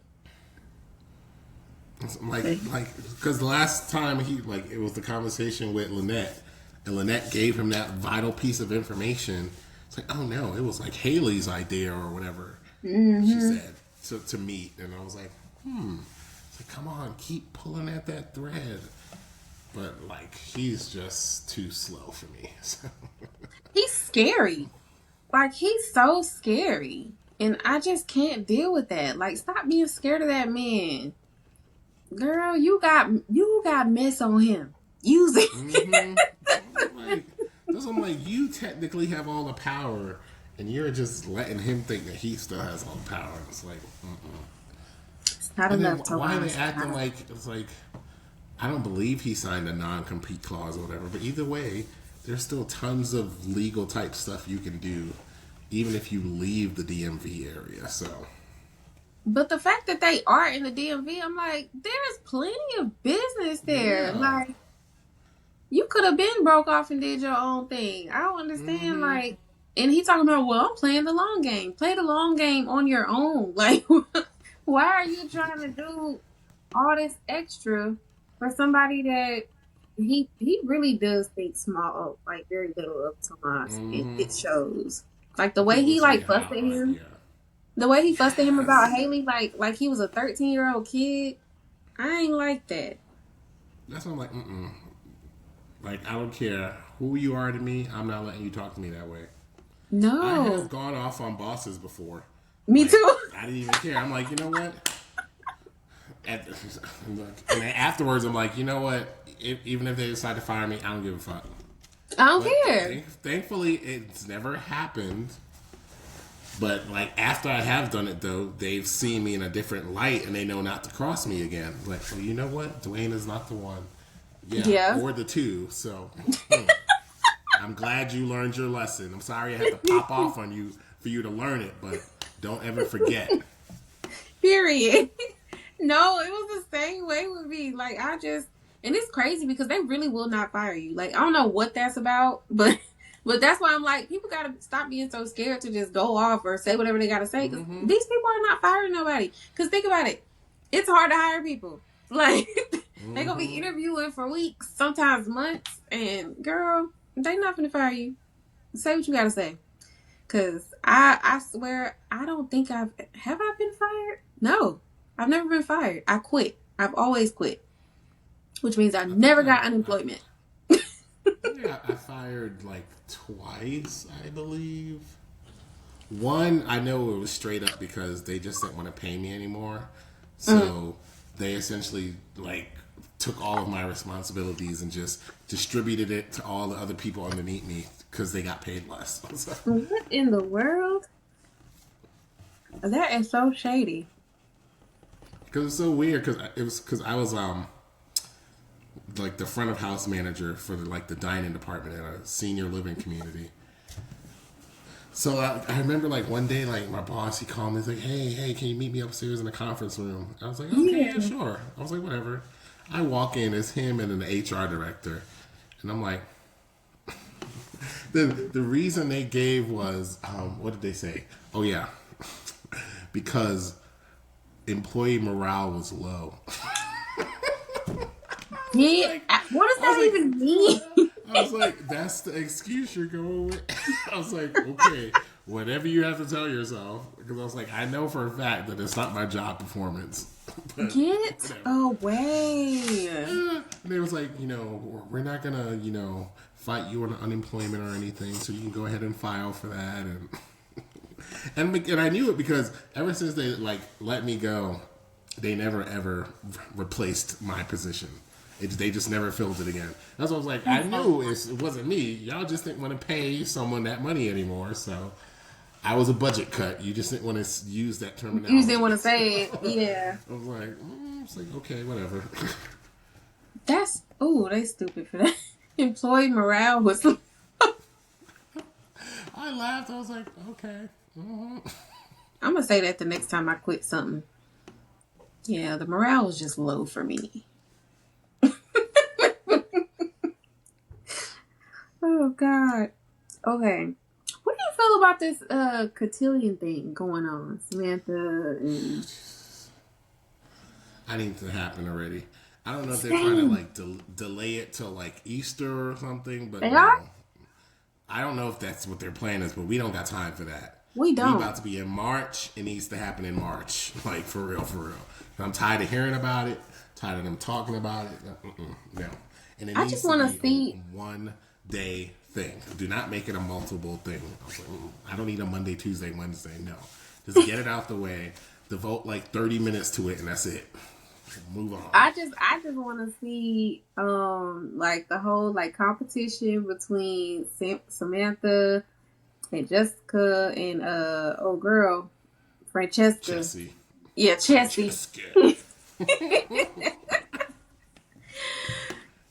Because the last time it was the conversation with Lynette, and Lynette gave him that vital piece of information. It's like, oh no, it was like Haley's idea or whatever she Mm-hmm. said to meet, and I was like, It's like, come on, keep pulling at that thread. But he's just too slow for me. So. He's scary. Like he's so scary. And I just can't deal with that. Like stop being scared of that man. girl, you got mess on him. Use it. Mm-hmm. Like, I'm like, you technically have all the power, and you're just letting him think that he still has all the power. It's like, It's not and then enough, why are they Tomas. acting like it's like I don't believe he signed a non-compete clause or whatever. But either way, there's still tons of legal type stuff you can do, even if you leave the DMV area. So But the fact that they are in the DMV, I'm like, there's plenty of business there. yeah. Like, you could have been broke off and did your own thing. I don't understand. Mm-hmm. Like, and he talking about, well, I'm playing the long game. Play the long game on your own. Like, why are you trying to do all this extra for somebody that he really does think small, like very little of Tomas, and Mm-hmm. it shows. Like the way People he say like how fussed at like him, yeah. the way he fussed at him about Yes. Haley, like he was a 13-year-old kid. I ain't like that. That's what I'm like. Mm-mm. Like I don't care who you are to me. I'm not letting you talk to me that way. I have No, gone off on bosses before. me Like too. I didn't even care. I'm like, you know what? At, and then afterwards, I'm like, you know what? Even if they decide to fire me, I don't give a fuck. I don't But care. thankfully, it's never happened. But like after I have done it, though, they've seen me in a different light and they know not to cross me again. Like, well, you know what? Dwayne is not the one. Yeah, Yeah. or the two. So I'm glad you learned your lesson. I'm sorry I had to pop off on you for you to learn it, but don't ever forget. Period. No, it was the same way with me. Like I just, and it's crazy because they really will not fire you. Like I don't know what that's about, but that's why I'm like, people gotta stop being so scared to just go off or say whatever they gotta say. Because Mm-hmm. these people are not firing nobody. Because think about it, it's hard to hire people. Like they gonna be Mm-hmm. interviewing for weeks, sometimes months, and girl, they not gonna fire you. Say what you gotta say. Cause I swear I don't think I been fired? No. I've never been fired. I quit. I've always quit. Which means I I think never got unemployment. I fired like twice, I believe. One, I know it was straight up because they just didn't want to pay me anymore. So they essentially like took all of my responsibilities and just distributed it to all the other people underneath me because they got paid less. What in the world? That is so shady. Because it's so weird because I was like the front of house manager for like the dining department at a senior living community. So I remember like one day, like my boss, he called me. He's like, "Hey, can you meet me upstairs in the conference room?" I was like, "Okay, Yeah. yeah, sure." I was like, "Whatever." I walk in, it's him and an HR director, and I'm like, the reason they gave was what did they say? Oh yeah, because employee morale was low. Yeah. Like, What does I was that like, even mean? I was like, that's the excuse you're going with. I was like, okay, whatever you have to tell yourself, because I was like, I know for a fact that it's not my job performance. But Get whatever. away. And they was like, we're not gonna, fight you on unemployment or anything, so you can go ahead and file for that. And I knew it because ever since they like let me go, they never ever replaced my position. They just never filled it again. That's what I was like. I knew it wasn't me. Y'all just didn't want to pay someone that money anymore. So I was a budget cut. You just didn't want to use that terminology. You just didn't want to say it. Yeah. I was like, it's like okay, whatever. They stupid for that. Employee morale was. I laughed. I was like, okay. Mm-hmm. I'm gonna say that the next time I quit something. Yeah, the morale was just low for me. Oh God. Okay. What do you feel about this cotillion thing going on, Samantha and I need to happen already. I don't know if they're trying to Same. like delay it till like Easter or something, but They no. are? I don't know if that's what their plan is, but we don't got time for that. We We don't. about to be in March. It needs to happen in March, like for real, for real. I'm tired of hearing about it. Tired of them talking about it. No, and it I needs just to wanna be see a one-day thing. Do not make it a multiple thing. I was like, I don't need a Monday, Tuesday, Wednesday. No, just get it out the way. Devote like 30 minutes to it, and that's it. Move on. I just want to see like the whole like competition between Samantha and Jessica and old girl Francesca. Jesse. Yeah, Chessie. Francesca.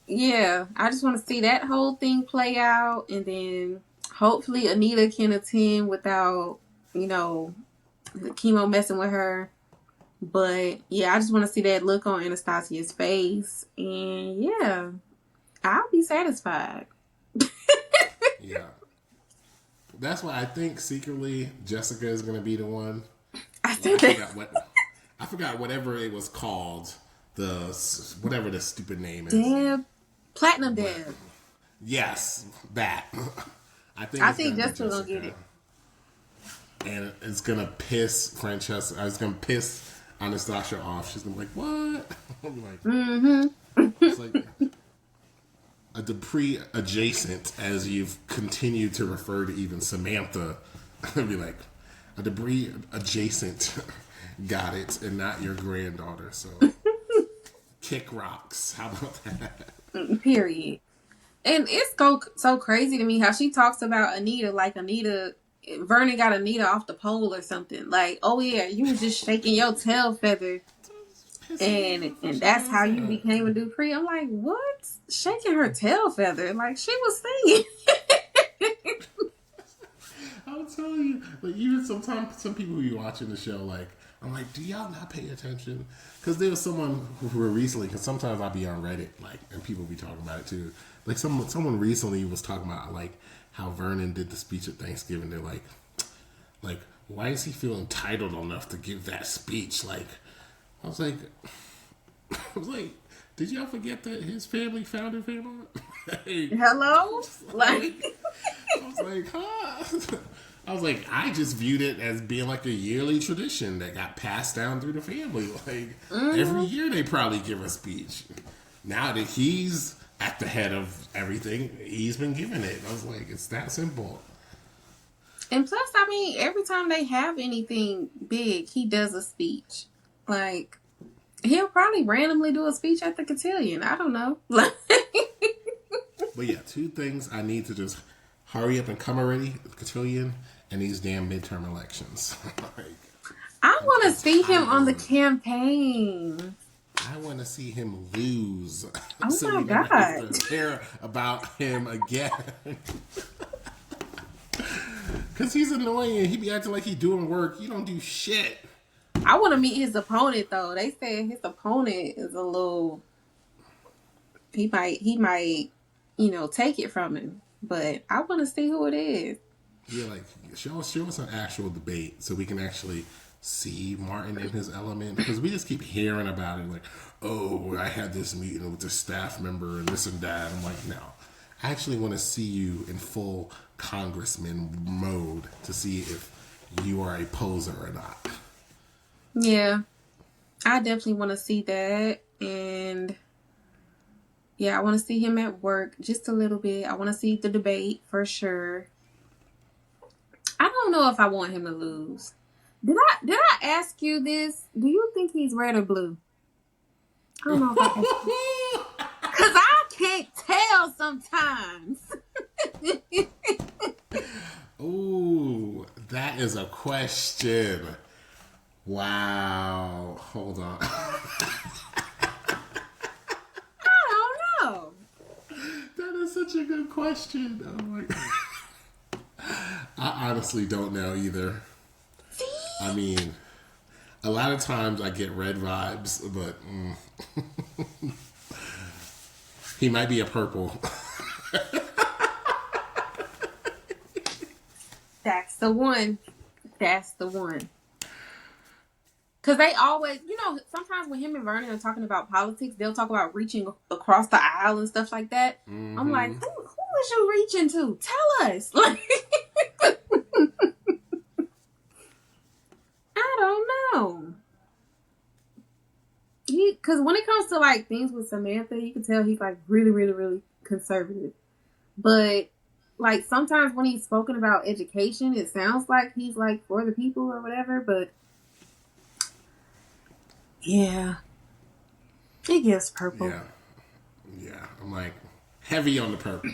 Yeah, I just want to see that whole thing play out, and then hopefully Anita can attend without, you know, the chemo messing with her. But yeah, I just want to see that look on Anastasia's face, and yeah, I'll be satisfied. Yeah. That's why I think secretly Jessica is going to be the one. I I think forgot that. what. I forgot whatever it was called. Whatever the stupid name is. Deb, Platinum But Deb. yes, that. I think I it's think gonna be Jessica gonna get Jessica, it. and it's gonna piss Francesca. It's gonna piss Anastasia off. She's gonna be like, "What?" I'm like, it's like a Dupree adjacent, as you've continued to refer to even Samantha. I'd be like, a Dupree adjacent got it, and not your granddaughter. So kick rocks. How about that? Period. And it's so crazy to me how she talks about Anita like Anita. Vernon got Anita off the pole or something. Like, oh yeah, you was just shaking your tail feather, Pissing me and off when and she that's does how you that. became a Dupree. I'm like, what? Shaking her tail feather? Like she was singing. I'll tell you, like even sometimes some people be watching the show, like I'm like, do y'all not pay attention? Because there was someone who were recently, because sometimes I'll be on Reddit, like, and people be talking about it too. Like someone recently was talking about like how Vernon did the speech at Thanksgiving. They're like, why does he feel entitled enough to give that speech? Like, I was like, I was like, did y'all forget that his family founded Fairmont? Like, Hello, like. like, I was like, huh? I was like, I just viewed it as being like a yearly tradition that got passed down through the family. Like every year they probably give a speech. Now that he's at the head of everything, he's been giving it. I was like, it's that simple. And plus, I mean, every time they have anything big, he does a speech. Like, he'll probably randomly do a speech at the cotillion. I don't know. Like, But yeah, two things I need to just hurry up and come already, cotillion, and these damn midterm elections. Like, I want to I'm see him on the tired. campaign. I want to see him lose, Oh so my we never have God. to hear about him again. Cause he's annoying. He be acting like he doing work. You don't do shit. I want to meet his opponent, though. They say his opponent is a little. He might, take it from him. But I want to see who it is. Yeah, like show us an actual debate so we can actually see Martin in his element. Because we just keep hearing about it, like, oh, I had this meeting with this staff member and this and that. I'm like, no, I actually want to see you in full congressman mode to see if you are a poser or not. Yeah, I definitely want to see that. And yeah, I want to see him at work just a little bit. I want to see the debate for sure. I don't know if I want him to lose. Did I ask you this? Do you think he's red or blue? I don't know if I asked you. Cause I can't tell sometimes. Ooh, that is a question. Wow. Hold on. I don't know. That is such a good question. Oh my God. I honestly don't know either. See? I mean, a lot of times I get red vibes, but he might be a purple. That's the one. That's the one. Cause they always, sometimes when him and Vernon are talking about politics, they'll talk about reaching across the aisle and stuff like that. I'm like, who is you reaching to? Tell us. Like, I don't know. Because when it comes to like things with Samantha, you can tell he's like really, really, really conservative. But like sometimes when he's spoken about education, it sounds like he's like for the people or whatever. But yeah, He gives purple. Yeah, yeah. I'm like heavy on the purple.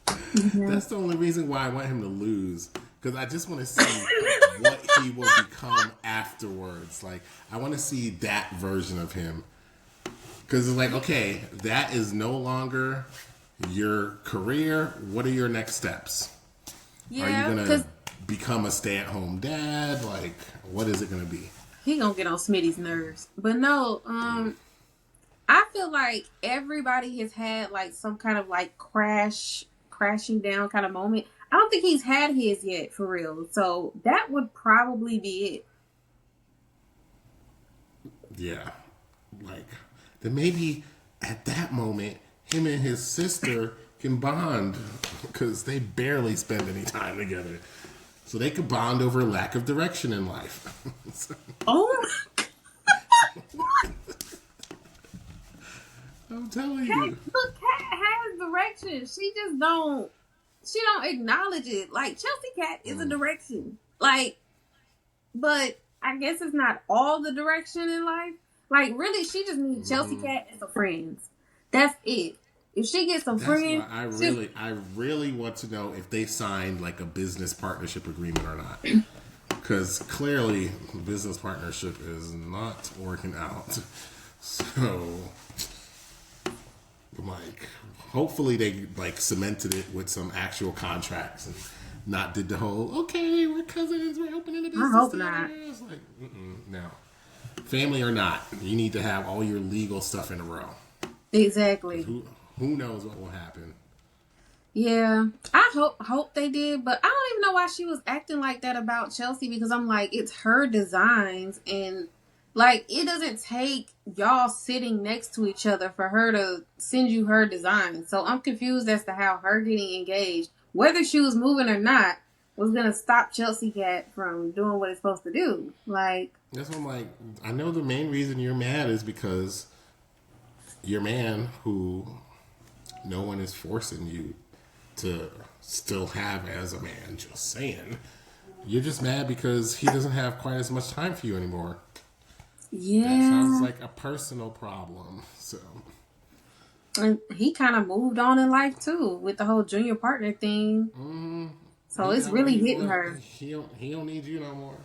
Mm-hmm. That's the only reason why I want him to lose, because I just want to see what he will become afterwards. Like, I want to see that version of him, because it's like, okay, that is no longer your career. What are your next steps? Are you Yeah, gonna because become a stay-at-home dad? Like, what is it gonna be? he gonna get on Smitty's nerves. But no, I feel like everybody has had like some kind of like crashing down kind of moment. I don't think he's had his yet for real. So that would probably be it. Yeah, like then maybe at that moment, him and his sister can bond because they barely spend any time together. So they could bond over lack of direction in life. So, Oh, I'm telling Cat, you. look, Cat has direction. She don't acknowledge it. Like Chelsea Cat is a direction. Like, but I guess it's not all the direction in life. Like, really, she just needs Chelsea Cat and some friends. That's it. If she gets some That's why friends, she'll I really want to know if they signed like a business partnership agreement or not. Because clearly, business partnership is not working out. So, like, hopefully they like cemented it with some actual contracts and not did the whole okay, we're cousins, we're opening a I business hope together. not. It's like, no, family or not, you need to have all your legal stuff in a row. Exactly. Who knows what will happen? Yeah, I hope they did, but I don't even know why she was acting like that about Chelsea because I'm like, it's her designs and like it doesn't take y'all sitting next to each other for her to send you her designs. So I'm confused as to how her getting engaged, whether she was moving or not, was gonna stop Chelsea Cat from doing what it's supposed to do. Like, That's what I'm like. I know the main reason you're mad is because your man, who no one is forcing you to still have as a man, just saying. You're just mad because he doesn't have quite as much time for you anymore. That sounds yeah, like a personal problem. So and he kind of moved on in life too with the whole junior partner thing. So he it's got where really he hitting was. her. He don't need you no more.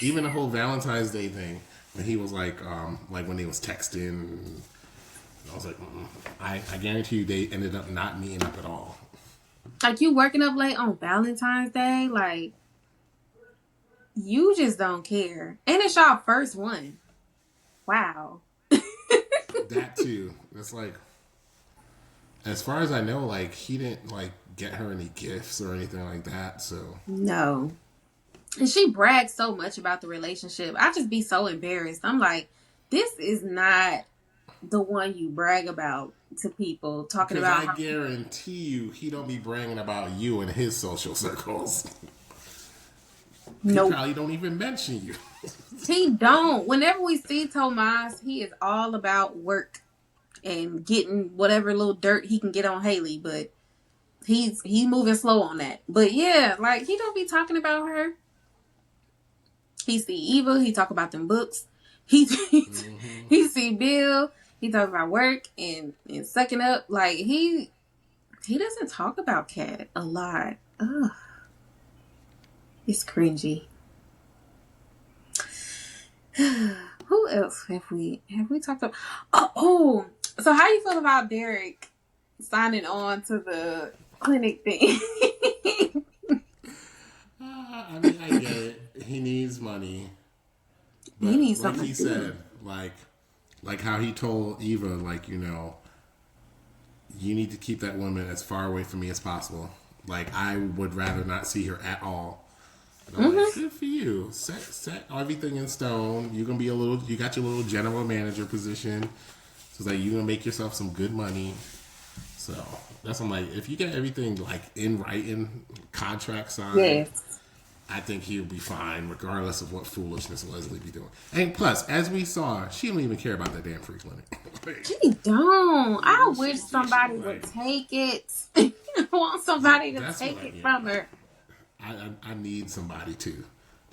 Even the whole Valentine's Day thing, when he was like when they was texting, I was like, I guarantee you they ended up not meeting up at all. Like you working up late on Valentine's Day, like you just don't care. And it's y'all first one. Wow. That too. It's like, as far as I know, like he didn't like get her any gifts or anything like that. So No. And she brags so much about the relationship. I just be so embarrassed. I'm like, this is not the one you brag about to people, talking because about I how guarantee you, he don't be bragging about you in his social circles. He nope. probably don't even mention you. He don't. Whenever we see Tomas, he is all about work and getting whatever little dirt he can get on Haley, but he's moving slow on that. But yeah, like he don't be talking about her. He see Eva, he talk about them books. He see Bill, he talk about work and sucking up. Like he doesn't talk about Cat a lot. Ugh, it's cringy. Who else have we talked about? Oh, so how you feel about Derek signing on to the clinic thing? I mean, I get it. He needs money, He but needs like something he to do. said, like how he told Eva, like you need to keep that woman as far away from me as possible. Like I would rather not see her at all. And I'm like, Mm-hmm. good for you. Set everything in stone. You're gonna be you got your little general manager position. So it's like you're gonna make yourself some good money. So that's what I'm like, if you get everything like in writing, contract signed, Yes. I think he'll be fine, regardless of what foolishness Leslie be doing. And plus, as we saw, she don't even care about that damn free clinic. Like, She don't. I wish she somebody would like, take it. I want somebody to that's what take I it get. from her. I need somebody to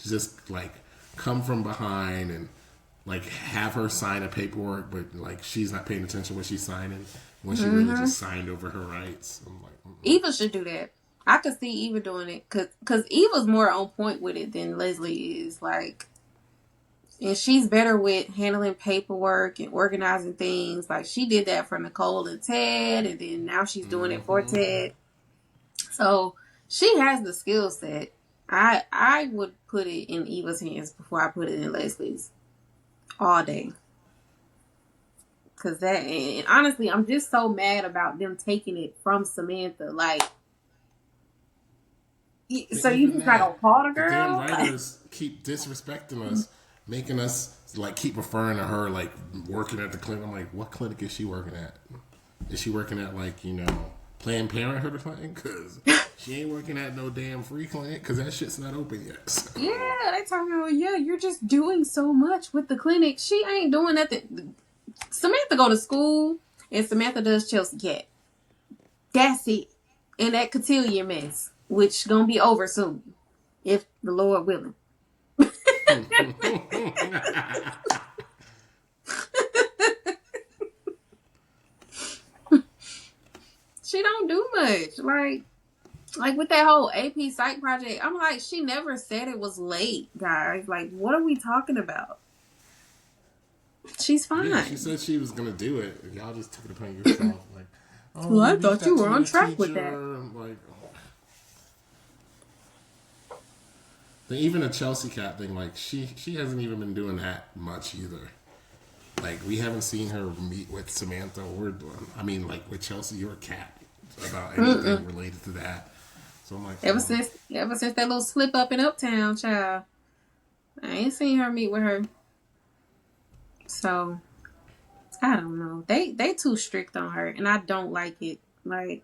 just like come from behind and like have her sign a paperwork, but like she's not paying attention when she's signing when she really Mm-hmm. just signed over her rights. I'm like, Eva should do that. I could see Eva doing it because Eva's more on point with it than Leslie is. Like, and she's better with handling paperwork and organizing things. Like she did that for Nicole and Ted, and then now she's doing it for mm-hmm. Ted. So she has the skill set. I would put it in Eva's hands before I put it in Leslie's all day. Cause that, and honestly, I'm just so mad about them taking it from Samantha. Like, But so you even just not gonna that, call the the damn girl? Like, writers keep disrespecting us, making us like keep referring to her like working at the clinic. I'm like, what clinic is she working at? Is she working at like Planned Parenthood or something? Because she ain't working at no damn free clinic because that shit's not open yet. So. yeah, they talking about, yeah, you're just doing so much with the clinic. She ain't doing nothing. Samantha go to school and Samantha does Chelsea Cat. That's it. And that cotillion mess, which gonna be over soon, if the Lord willing. She don't do much. Like with that whole AP Psych project, I'm like, she never said it was late, guys. Like, what are we talking about? She's Yeah, she fine. said she was gonna do it. And y'all just took it upon yourself. Like, oh, Well, you I reached thought you out were to on your track with teacher. that. I'm like, even the Chelsea Cat thing, like she hasn't even been doing that much either. Like we haven't seen her meet with Samantha or like with Chelsea or Cat about anything Mm-mm. related to that. So I'm like, Ever since that little slip up in Uptown, child, I ain't seen her meet with her. So I don't know. They too strict on her, and I don't like it. Like,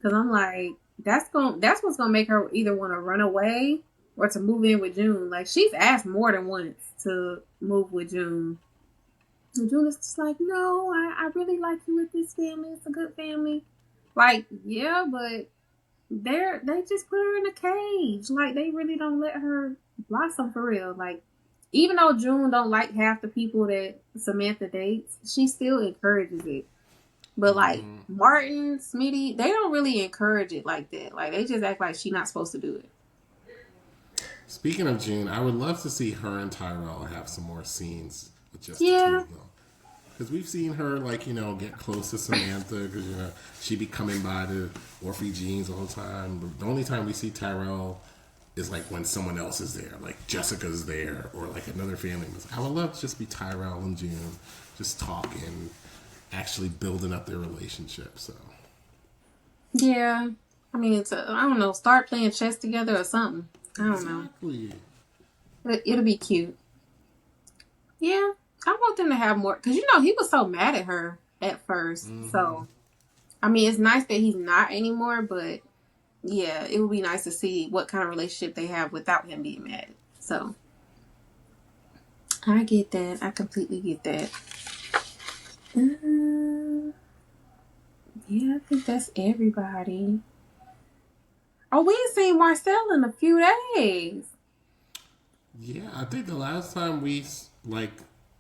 cause I'm like, that's what's gonna make her either want to run away or to move in with June. Like she's asked more than once to move with June. And June is just like, no, I really like you with this family. It's a good family. Like, yeah, but they just put her in a cage. Like they really don't let her blossom for real. Like even though June don't like half the people that Samantha dates, she still encourages it. But like mm-hmm. Martin, Smitty, they don't really encourage it like that. Like they just act like she's not supposed to do it. Speaking of June, I would love to see her and Tyrell have some more scenes with just the two Yeah. of them. Because we've seen her, like, get close to Samantha. Because, she be coming by the Orphe Jeans all the time. But the only time we see Tyrell is, like, when someone else is there. Like, Jessica's there. Or, like, another family member. I would love to just be Tyrell and June. Just talking. Actually building up their relationship. So. Yeah. I mean, I don't know, start playing chess together or something. I don't know. Exactly. It'll be cute. Yeah. I want them to have more. Because, he was so mad at her at first. Mm-hmm. So, I mean, it's nice that he's not anymore. But, yeah, it would be nice to see what kind of relationship they have without him being mad. So, I get that. I completely get that. Yeah, I think that's everybody. Oh, we ain't seen Marcel in a few days. Yeah, I think the last time we, like,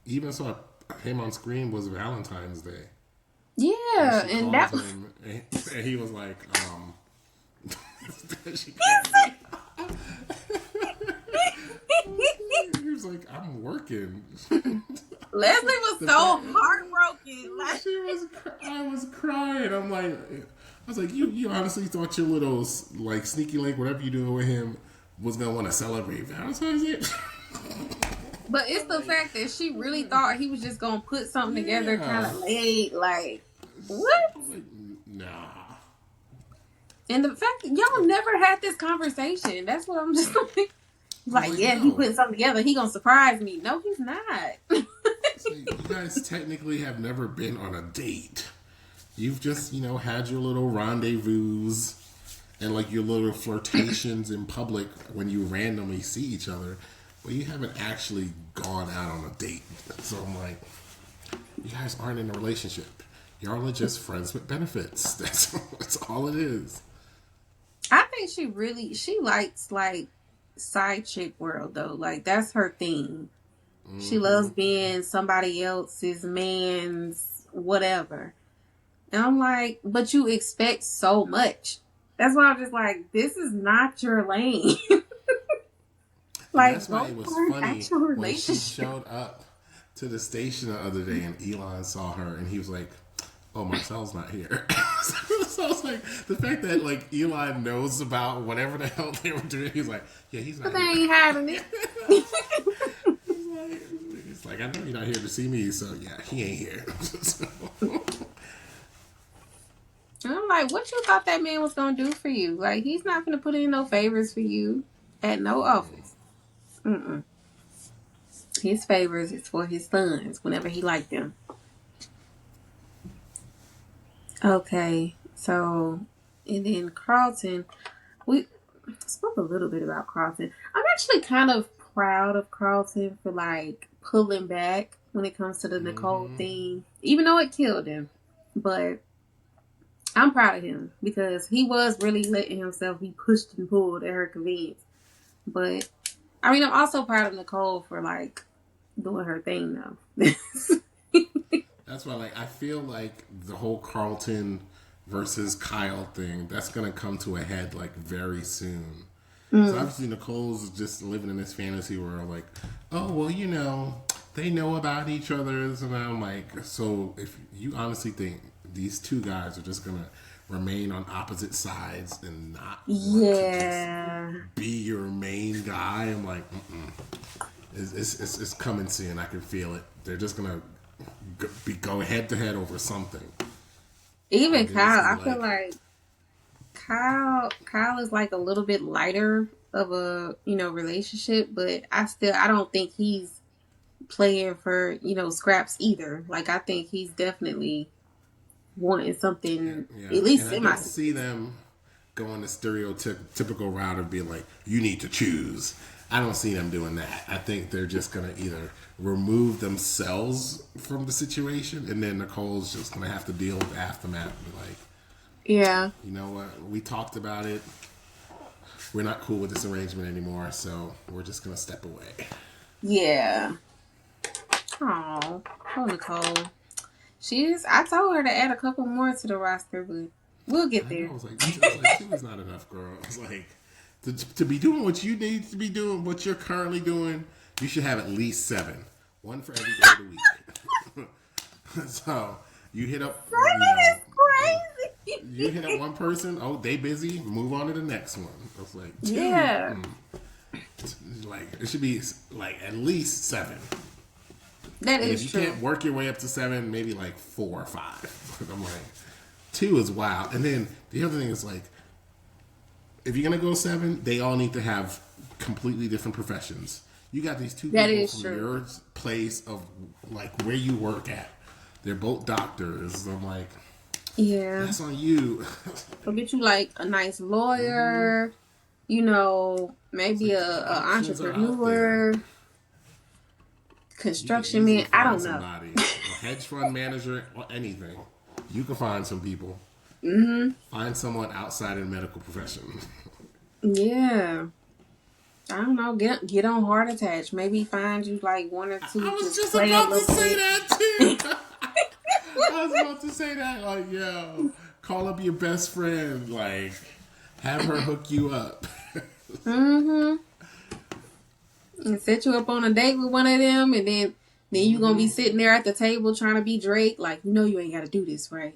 even saw him on screen was Valentine's Day. And Yeah, she and called that was. him, and he was like, she called He me. He was like, I'm working. Leslie was so heartbroken. Like, I was crying. I was like, you honestly thought your little, like, sneaky link, whatever you doing with him, was going to want to celebrate Valentine's Day? but it's the fact that she really thought he was just gonna put something together, kind Yeah. of late. Like, what? Like, nah. And the fact that y'all never had this conversation. That's what I'm just like, yeah, he No. putting something together. He gonna surprise me. No, he's not. So you guys technically have never been on a date. You've just, had your little rendezvous and like your little flirtations in public when you randomly see each other, but you haven't actually gone out on a date. So I'm like, you guys aren't in a relationship. Y'all are just friends with benefits. That's all it is. I think she likes like side chick world though. Like that's her thing. She loves being somebody else's man's whatever. And I'm like, but you expect so much. That's why I'm just like, this is not your lane. And Like, that's why go it was for an funny actual when she relationship. showed up to the station the other day and Elon saw her and he was like, "Oh, Marcel's not here." So I was like, the fact that like Elon knows about whatever the hell they were doing, he's like, "Yeah, he's But not they here." ain't having it. He's like, "I know you're not here to see me, so yeah, he ain't here." So, And I'm like, what you thought that man was gonna do for you? Like, he's not gonna put in no favors for you at no office. Mm-mm. His favors is for his sons whenever he like them. Okay, so and then Carlton, we spoke a little bit about Carlton. I'm actually kind of proud of Carlton for like pulling back when it comes to the Nicole thing, even though it killed him. But I'm proud of him because he was really letting himself be pushed and pulled at her convenience. But I mean, I'm also proud of Nicole for like doing her thing though. that's why, like, I feel like the whole Carlton versus Kyle thing that's gonna come to a head like very soon. So Mm. obviously Nicole's just living in this fantasy world, like, oh well, they know about each other, and I'm like, so if you honestly think these two guys are just gonna remain on opposite sides and not want to just Yeah. be your main guy, I'm like, it's coming soon. I can feel it. They're just gonna go head to head over something, Even and then it's Kyle, gonna I be feel like, like Kyle is like a little bit lighter of a, relationship, but I don't think he's playing for, scraps either. Like I think he's definitely wanting something yeah, at least and I semi don't see serious. them going the stereotypical route of being like, you need to choose. I don't see them doing that. I think they're just gonna either remove themselves from the situation, and then Nicole's just gonna have to deal with the aftermath. And be like, Yeah. you know what? We talked about it. We're not cool with this arrangement anymore, so we're just gonna step away. Yeah. Oh, poor Nicole. I told her to add a couple more to the roster, but we'll get I know. there. I was like, two is not enough, girl. I was like, to be doing what you need to be doing, what you're currently doing, you should have at least seven, one for every day of the week. So you hit up, Seven is you hit up crazy. one person. Oh, they busy. Move on to the next one. I was like, two. Yeah, Like it should be like at least seven. that And if is you true. can't work your way up to seven, maybe like 4 or 5. I'm like, two is wild. And then the other thing is like, if you're gonna go seven, they all need to have completely different professions. You got these two That people is from true. your place of like where you work at. They're both doctors. I'm like, Yeah. that's on you. Go get you like a nice lawyer, It's maybe like a options are out there. entrepreneur, You can construction easily man. I find don't know. somebody, a hedge fund manager or anything. You can find some people. Hmm. Find someone outside of the medical profession. Yeah. I don't know. Get on Heart Attach. Maybe find you like one or I two. was Just just play a about to little say bit. that too. I was about to say that, like, yo, call up your best friend, like, have her hook you up. Mm-hmm. And set you up on a date with one of them, and then you gonna be sitting there at the table trying to be Drake. Like, you ain't got to do this, right?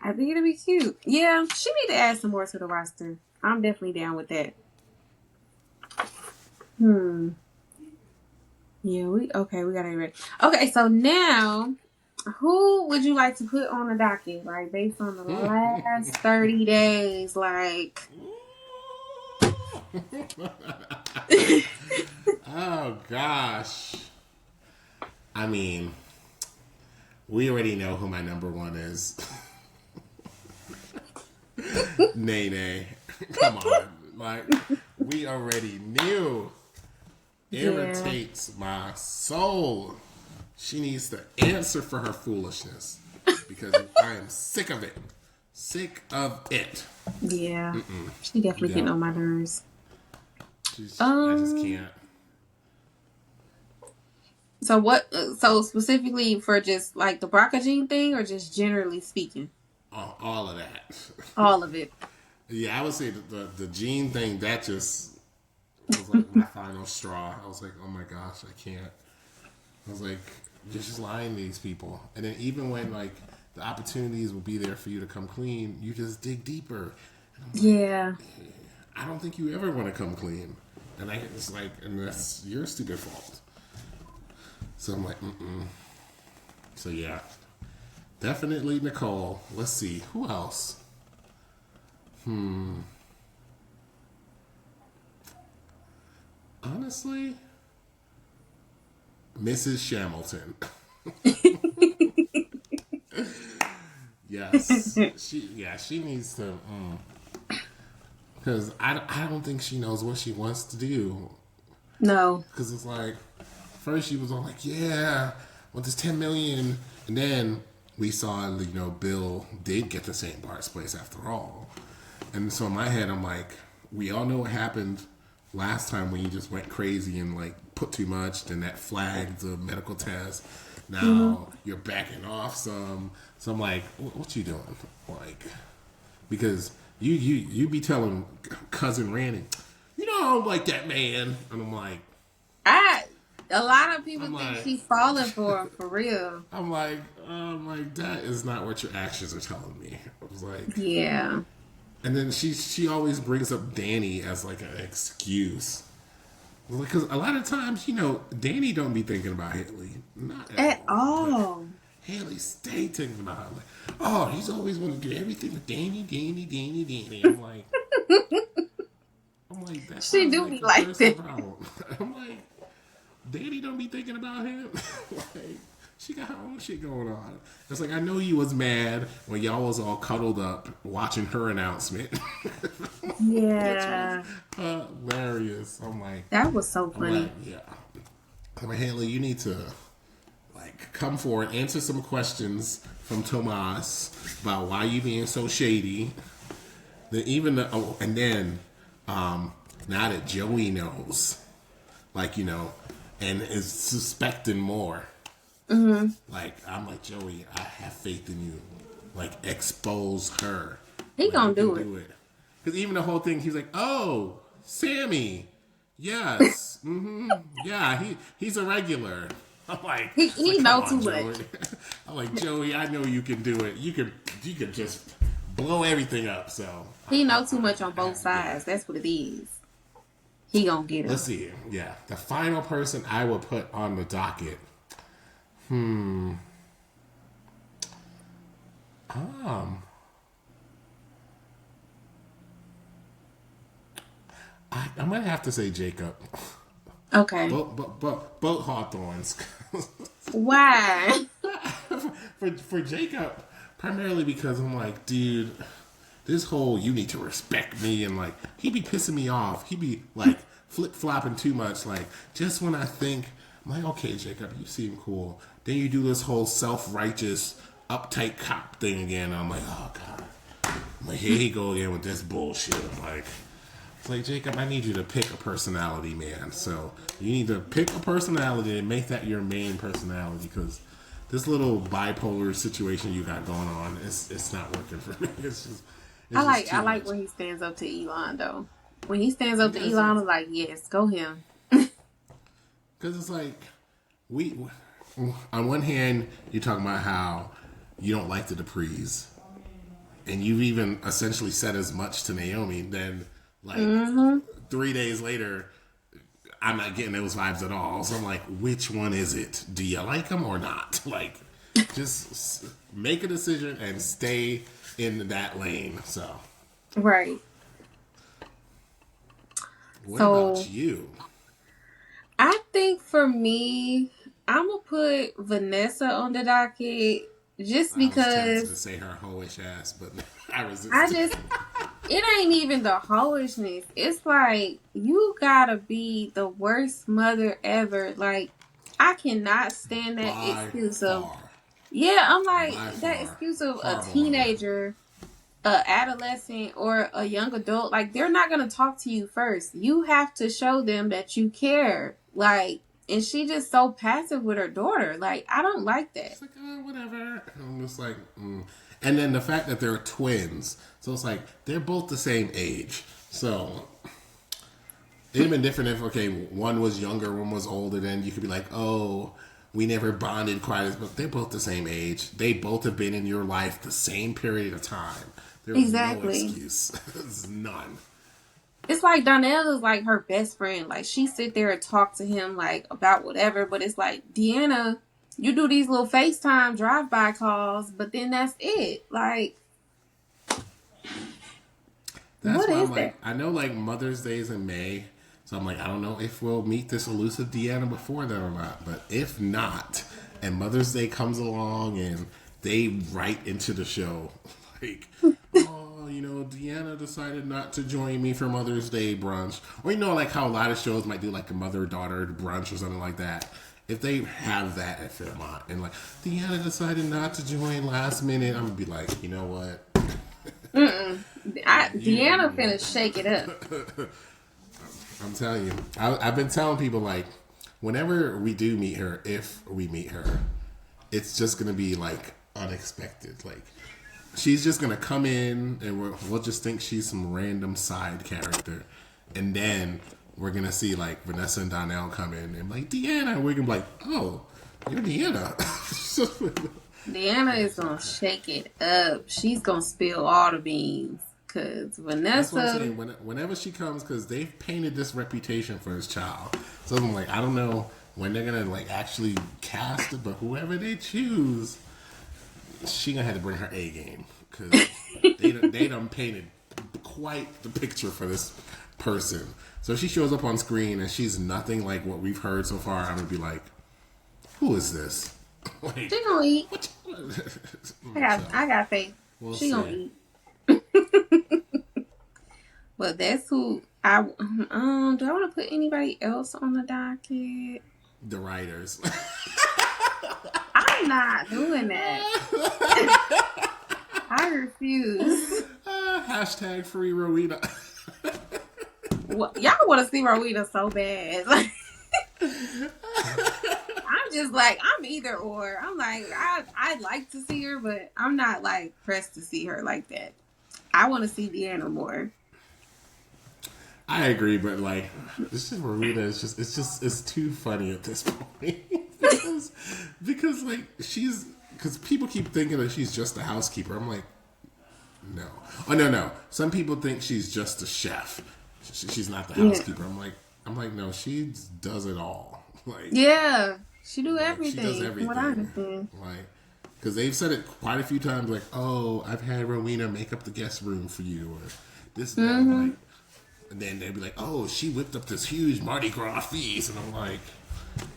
I think it'll be cute. Yeah, she need to add some more to the roster. I'm definitely down with that. Hmm. Yeah, we got it ready. Okay, so now who would you like to put on the docket? Like based on the last 30 days, like Oh, gosh. I mean, we already know who my number one is. Nene. Come on. Like, we already knew. yeah. Irritates my soul. She needs to answer for her foolishness because I am sick of it. Sick of it. Yeah, she definitely Yeah. getting on my nerves. I just Um, can't. so what? So specifically for just like the BRCA gene thing, or just generally speaking, All of that. all of it. Yeah, I would say the gene thing, that just was like my final straw. I was like, oh my gosh, I can't. I was like, you're just lying to these people. And then even when like the opportunities will be there for you to come clean, you just dig deeper. And I'm like, Yeah. I don't think you ever want to come clean. And I it's like, and that's your stupid fault. So I'm like, mm-mm. So yeah, definitely Nicole. Let's see, who else? Honestly, Mrs. Shamilton. Yes, she needs to. Because I don't think she knows what she wants to do. No. Because it's like, first she was all like, yeah, well, this 10 million. And then we saw, Bill did get the St. Bart's place after all. And so in my head, I'm like, we all know what happened last time when you just went crazy and like put too much, then that flagged the medical test. Now you're backing off some. So I'm like, what you doing? Like, because you be telling cousin Randy, I don't like that man. And I'm like, I a lot of people I'm think like, she's falling for him for real. I'm like, that is not what your actions are telling me. I was like, Yeah. and then she always brings up Danny as like an excuse. Because a lot of times, Danny don't be thinking about Haley. Not at At all. But all. Haley stay thinking about her. Like, oh, he's always want to do everything with Danny, Danny, Danny, Danny. I'm like, that She sounds do like be a like person that. problem. I'm like, Danny don't be thinking about him. Like, she got her own shit going on. It's like, I know you was mad when y'all was all cuddled up watching her announcement. Which was Yeah. hilarious. That was so I'm like, funny. yeah. I'm like, Haley, you need to come forward, answer some questions from Tomas about why you being so shady. And then now that Joey knows, and is suspecting more. Like, I'm like, Joey, I have faith in you. Like, expose her. He You gonna can do it. do it. Because even the whole thing, he's like, oh, Sammy. Yes. Yeah, he's a regular. I'm like, He come know too on, much. Joey. I'm like, Joey, I know you can do it. You could just blow everything up. So He know too much on both sides. That's what it is. He gonna get her. let's see. Yeah, the final person I will put on the docket. Um, I'm gonna have to say Jacob. Okay. Both Hawthorns. Why? for Jacob, primarily because I'm like, dude, this whole you need to respect me, and like he be pissing me off. He be like flip flopping too much. Like, just when I think I'm like, okay, Jacob, you seem cool, then you do this whole self righteous uptight cop thing again. And I'm like, oh god. I'm like, here he go again with this bullshit. I'm like, it's like, Jacob, I need you to pick a personality, man. So you need to pick a personality and make that your main personality, because this little bipolar situation you got going on, it's not working for me. I Too like much. when he stands up to Elon though. When he stands up to Because Elon, I'm like, yes, go him. it's like, we on one hand, you're talking about how you don't like the Duprees, and you've even essentially said as much to Naomi. Then, like, 3 days later, I'm not getting those vibes at all. So I'm like, which one is it? Do you like them or not? Like, just make a decision and stay in that lane. So, Right. what So about you? I think for me, I'm gonna put Vanessa on the docket just I was tempted to because say her hoish ass, but I I resisted. just it ain't even the hoishness. It's like you gotta be the worst mother ever. Like I cannot stand that By excuse of far. yeah. I'm By like that far. excuse of a Horrible mother. teenager a adolescent or a young adult, like they're not gonna talk to you first. You have to show them that you care. Like, and she just so passive with her daughter. Like, I don't like that. She's like, oh, whatever. I'm just like, And then the fact that they're twins. So it's like, they're both the same age. So it'd have been different if, okay, one was younger, one was older, then you could be like, oh, we never bonded quite as, but they're both the same age. They both have been in your life the same period of time. There's no Exactly. excuse. There's none. It's like Donnell is like her best friend. Like she sit there and talk to him like about whatever, but it's like Deanna, you do these little FaceTime drive-by calls, but then that's it. Like, That's what why is I'm that? like, I know like Mother's Day is in May, so I'm like, I don't know if we'll meet this elusive Deanna before that or not. But if not, and Mother's Day comes along and they write into the show, like, oh, Deanna decided not to join me for Mother's Day brunch. Or, like how a lot of shows might do like a mother-daughter brunch or something like that. If they have that at Fairmont and like, Deanna decided not to join last minute, I'm going to be like, you know what? Deanna finna shake it up. I'm telling you, I've been telling people like, whenever we do meet her, if we meet her, it's just gonna be like unexpected. Like she's just gonna come in, and we'll just think she's some random side character, and then we're gonna see like Vanessa and Donnell come in and like Deanna, and we're gonna be like, oh, you're Deanna. Deanna is gonna shake it up. She's gonna spill all the beans. Cause That's what I'm Vanessa, saying. Whenever she comes, because they've painted this reputation for this child. So I'm like, I don't know when they're gonna like actually cast it, but whoever they choose, she gonna have to bring her A game because they done painted quite the picture for this person. So if she shows up on screen and she's nothing like what we've heard so far, I'm gonna be like, who is this? Like, she gonna eat. what? I got faith. We'll She see. gonna eat. But that's who I do I want to put anybody else on the docket? The writers. I'm not doing that. I refuse. Hashtag free Rowena. Y'all want to see Rowena so bad. Like, I'm just like, I'm either or. I'm like, I'd like to see her, but I'm not like pressed to see her like that. I want to see Deanna more. I agree, but like this is Rowena is it's too funny at this point because like because people keep thinking that she's just a housekeeper. I'm like, no, no. Some people think she's just a chef. She's not the housekeeper. I'm like, no, she does it all. Like, Yeah, she do like, everything. she does everything. What I understand. Like, because they've said it quite a few times. Like, oh, I've had Rowena make up the guest room for you, or this and that. I'm like, and then they'd be like, oh, she whipped up this huge Mardi Gras feast, and I'm like,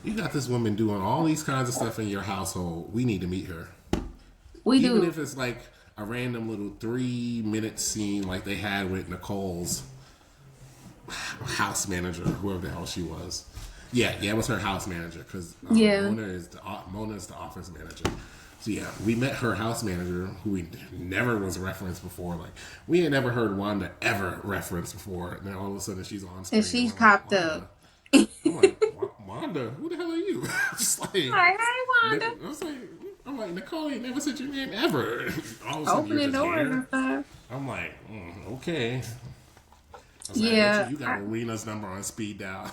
you got this woman doing all these kinds of stuff in your household. We need to meet her. We Even do. if it's like a random little 3-minute scene like they had with Nicole's house manager, whoever the hell she was. Yeah, it was her house manager because Yeah. Mona is the office manager. So yeah, we met her house manager, who we never was referenced before. Like we had never heard Wanda ever referenced before, and then all of a sudden she's on screen. And she's I'm popped like, up. I'm like, Wanda, who the hell are you? Just like, Hey, Wanda. I'm like, Nicole ain't never said your name ever. All of a sudden you're Opening just doors here. and stuff. I'm like, okay. I was like, Yeah. you got Rowena's number on speed dial.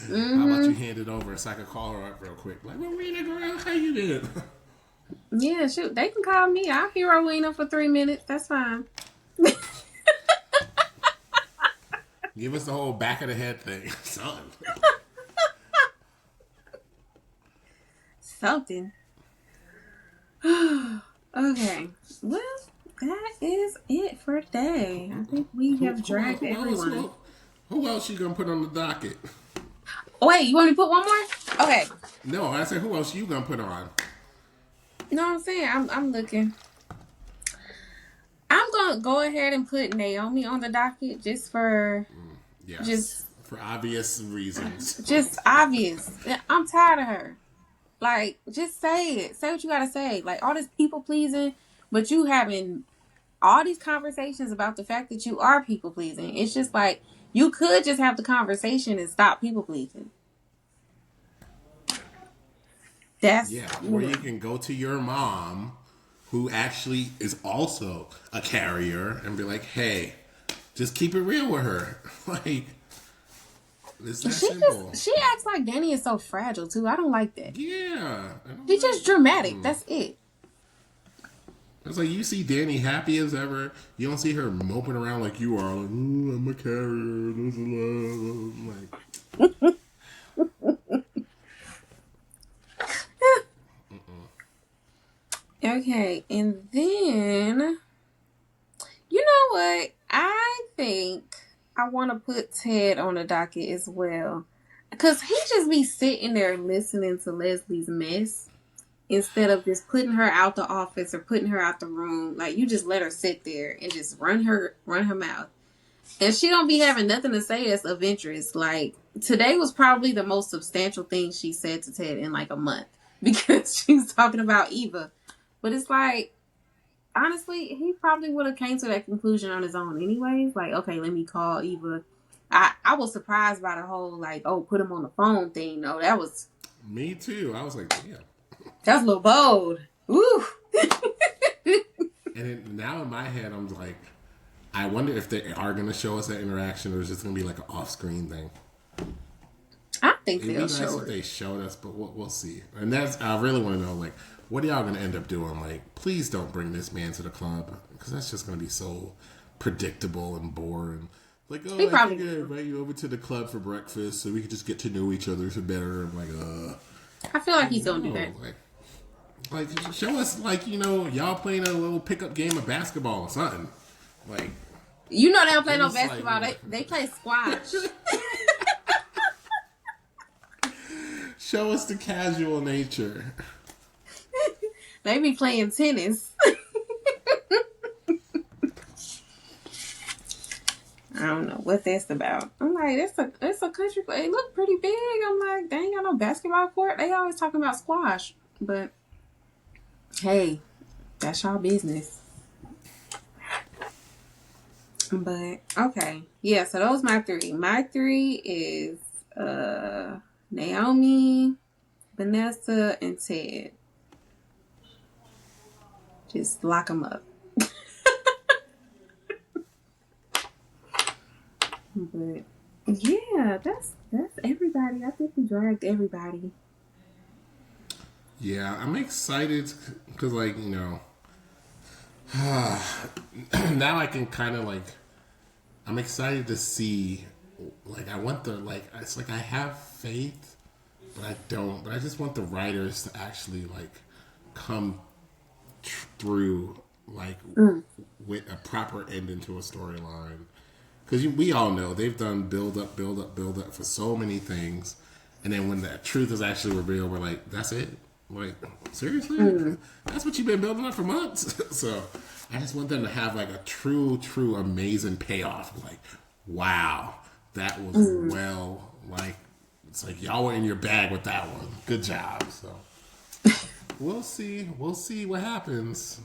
How about you hand it over so I can call her up real quick? Like, Rowena, girl, how you doing? Yeah, shoot. They can call me. I'll hear Rowena for 3 minutes. That's fine. Give us the whole back of the head thing, son. Something. Okay. Well, that is it for today. I think we have dragged everyone. Who else you gonna put on the docket? Oh, wait, you want me to put one more? Okay. No, I said who else you gonna put on? No, I'm saying I'm looking. I'm gonna go ahead and put Naomi on the docket just for Yes, for obvious reasons. just obvious. I'm tired of her. Like, just say it. Say what you gotta say. Like all this people pleasing, but you having all these conversations about the fact that you are people pleasing. It's just like you could just have the conversation and stop people pleasing. That's Yeah, or you can go to your mom, who actually is also a carrier, and be like, "Hey, just keep it real with her." Like, it's that simple. she acts like Danny is so fragile too. I don't like that. Yeah, I don't She's just dramatic. That's it. It's like you see Danny happy as ever. You don't see her moping around like you are. Like, ooh, I'm a carrier. There's a love. Like, Okay, and then you know what? I think I want to put Ted on the docket as well. Because he just be sitting there listening to Leslie's mess instead of just putting her out the office or putting her out the room. Like, you just let her sit there and just run her mouth. And she don't be having nothing to say that's of interest. Like, today was probably the most substantial thing she said to Ted in like a month. Because she was talking about Eva. But it's like, honestly, he probably would have came to that conclusion on his own anyways. Like, okay, let me call Eva. I was surprised by the whole, like, oh, put him on the phone thing. No, that was... me too. I was like, damn. That's a little bold. Ooh. And now in my head, I'm like, I wonder if they are going to show us that interaction, or is it going to be like an off-screen thing. I think It'd be they'll nice show if it. they showed us, but we'll see. And I really want to know, like, what are y'all going to end up doing? Like, please don't bring this man to the club, because that's just going to be so predictable and boring. Like, oh, He I probably think I invite you over to the club for breakfast so we could just get to know each other better. I'm like, I feel like he's going to do no. that. Like, show us, like, y'all playing a little pickup game of basketball or something. Like, You know they don't play no it's like, basketball. They play squash. show us the casual nature. They be playing tennis. I don't know what that's about. I'm like, it's a country club. It look pretty big. I'm like, they ain't got no basketball court. They always talking about squash. But hey, that's y'all business. But okay. Yeah, so those my three. My three is Naomi, Vanessa, and Ted. Just lock them up. But yeah, that's everybody. I think we dragged everybody. Yeah, I'm excited because, like, now I can kind of, like, I'm excited to see, like, I want the, like, it's like I have faith, but I don't. But I just want the writers to actually, like, come through, like, with a proper ending to a storyline. Because we all know they've done build up for so many things, and then when the truth is actually revealed, we're like, that's it. Like, seriously? That's what you've been building up for months? So I just want them to have like a true amazing payoff. Like, wow, that was like, it's like y'all were in your bag with that one. Good job. So we'll see what happens.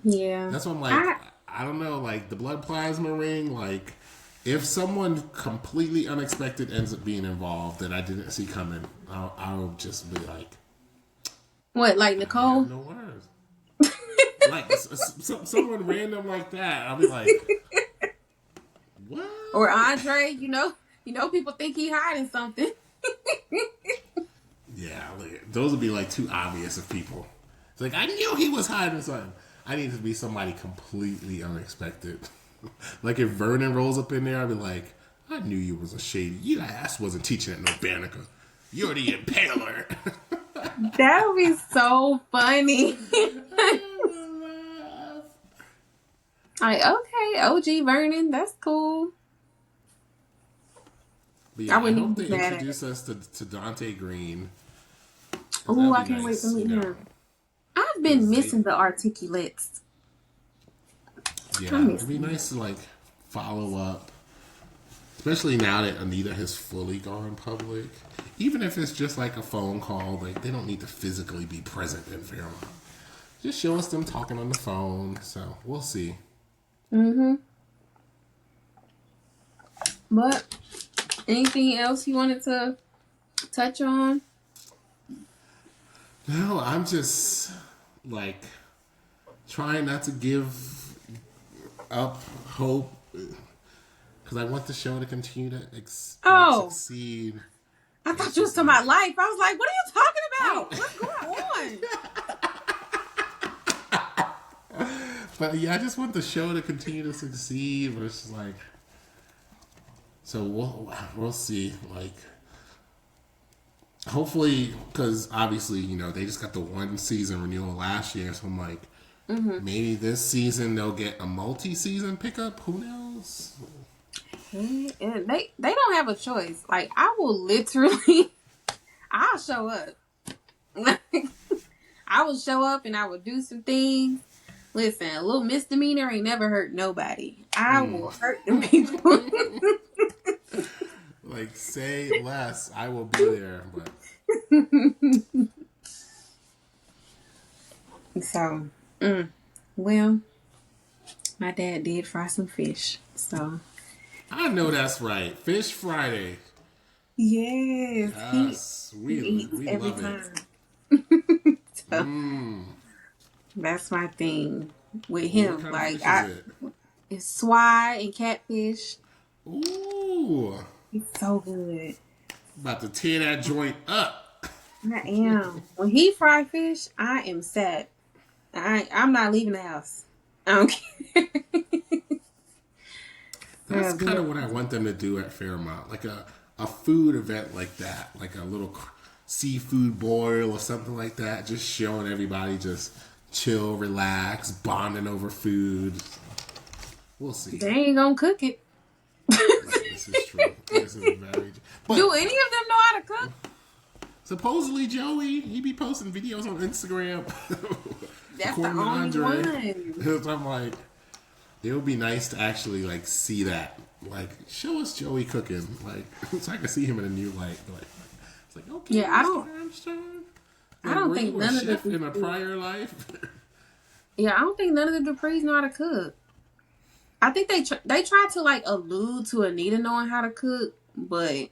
Yeah. That's what I'm like, I don't know, like the blood plasma ring, like if someone completely unexpected ends up being involved that I didn't see coming, I'll just be like, what, like Nicole? no words. Like someone random like that, I'll be like, what? Or Andre, people think he hiding something. Yeah, like, those would be like too obvious of people. It's like, I knew he was hiding something. I need to be somebody completely unexpected. Like if Vernon rolls up in there, I'd be like, I knew you was a shady. Your ass wasn't teaching at no Banneker. You're the impaler. That would be so funny. Like, okay, OG Vernon, that's cool. But yeah, I wouldn't hope even they be mad introduce us to Dante Green. Oh, I can't wait to meet him. I've been missing the articulates. Yeah, it'd be nice to like follow up, especially now that Anita has fully gone public. Even if it's just like a phone call, like they don't need to physically be present in Fairmont. just show us them talking on the phone. So we'll see. Mm-hmm. But anything else you wanted to touch on? No, I'm just like trying not to give up hope because I want the show to continue to Oh, succeed. I thought It's you was just talking like, about life. I was like, what are you talking oh. about? What's going on? But yeah, I just want the show to continue to succeed. But it's just like, so we'll see. Like, hopefully, because obviously, they just got the one season renewal last year. So I'm like, maybe this season they'll get a multi-season pickup. Who knows? And they don't have a choice. Like, I will literally, I'll show up. I will show up and I will do some things. Listen, a little misdemeanor ain't never hurt nobody. I will hurt the people. Like, say less. I will be there. But So, well, my dad did fry some fish. So, I know that's right. Fish Friday. yes, Yes, he eats we every love it. time. So, that's my thing with What him. kind of Like, fish is it? it's swai and catfish. Ooh. It's so good. About to tear that joint up. I am. When he fry fish, I am set. I'm not leaving the house. I don't care. That's kind of what I want them to do at Fairmont. Like a food event like that. Like a little seafood boil or something like that. Just showing everybody just chill, relax, bonding over food. We'll see. They ain't gonna cook it. This is true. This is very true. But Do any of them know how to cook? supposedly Joey, he be posting videos on Instagram. That's the only one. So I'm like, it would be nice to actually like see that. Like, show us Joey cooking. Like, so I can see him in a new light. Like, it's like, okay, Yeah, I Mr. Armstrong. don't think none of chef the in a prior life. Yeah, I don't think none of the Duprees know how to cook. I think they tried to like allude to Anita knowing how to cook, but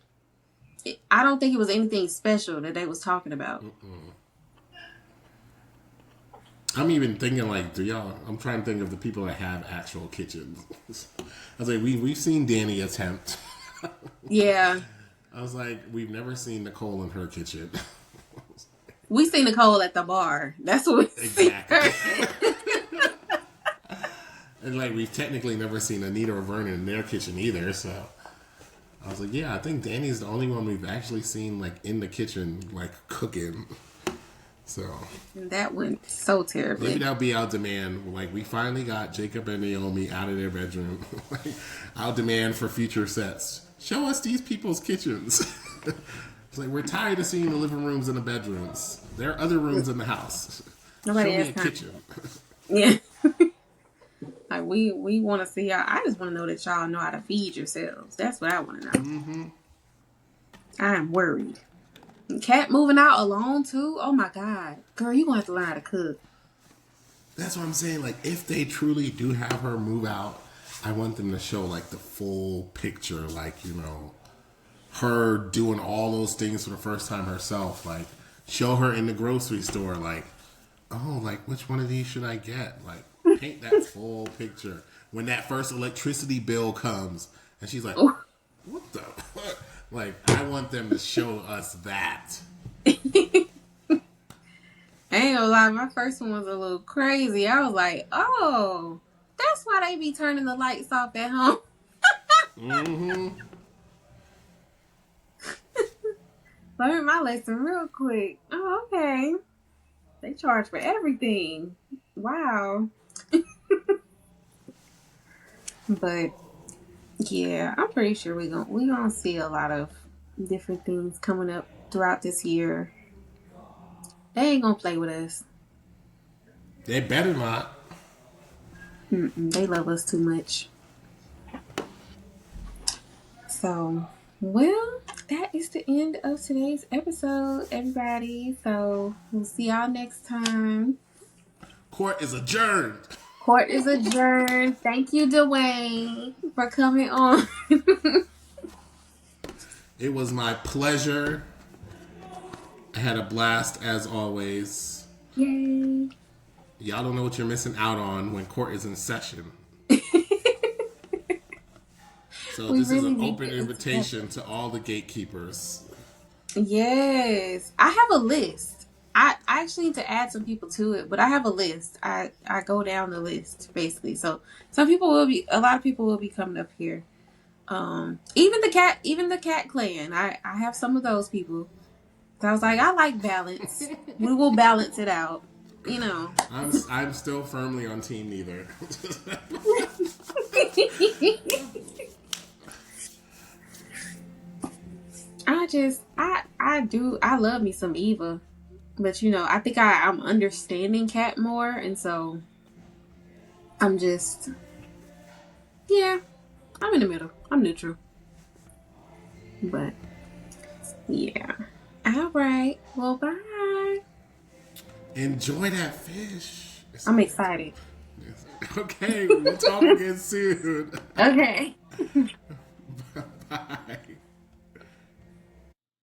I don't think it was anything special that they was talking about. I'm even thinking like, I'm trying to think of the people that have actual kitchens. I was like, we've seen Danny attempt. Yeah, I was like, we've never seen Nicole in her kitchen. we seen Nicole at the bar. That's what we Exactly. And like, we've technically never seen Anita or Vernon in their kitchen either. So I was like, yeah, I think Danny's the only one we've actually seen like in the kitchen, like cooking. So That went so terribly. maybe that'll be our demand. Like, we finally got Jacob and Naomi out of their bedroom. Like, our demand for future sets. Show us these people's kitchens. It's like, we're tired of seeing the living rooms and the bedrooms. There are other rooms in the house. Nobody Show me has a time. kitchen. Yeah. Like we want to see y'all. I just want to know that y'all know how to feed yourselves. That's what I want to know. Mm-hmm. I'm worried. Cat moving out alone too. Oh my god, girl, you gonna have to learn how to cook. That's what I'm saying. Like, if they truly do have her move out, I want them to show like the full picture. Like, her doing all those things for the first time herself. Like, show her in the grocery store. Like, oh, like, which one of these should I get? Like, paint that full picture. When that first electricity bill comes, and she's like, Ooh. what the fuck? Like, I want them to show us that. I ain't gonna lie, my first one was a little crazy. I was like, oh, that's why they be turning the lights off at home. Mm-hmm. Learned my lesson real quick. Oh, okay. They charge for everything. Wow. But yeah, I'm pretty sure we gonna see a lot of different things coming up throughout this year. They ain't gonna play with us. They better not. They love us too much. So, well, that is the end of today's episode, everybody. So, we'll see y'all next time. Court is adjourned. Court is adjourned. Thank you, Dwayne, for coming on. It was my pleasure. I had a blast as always. Yay. Y'all don't know what you're missing out on when court is in session. So We this is really an need open to invitation to all the gatekeepers. Yes. I have a list. I actually need to add some people to it, but I have a list. I go down the list basically. So a lot of people will be coming up here. Even the cat clan. I have some of those people. So I was like, I like balance. We will balance it out. You know. I'm still firmly on team neither. I love me some Eva. But I think I'm understanding Cat more, and so I'm just, yeah, I'm in the middle. I'm neutral. But yeah. All right. Well, bye. Enjoy that fish. I'm excited. Okay, we'll talk again soon. Okay.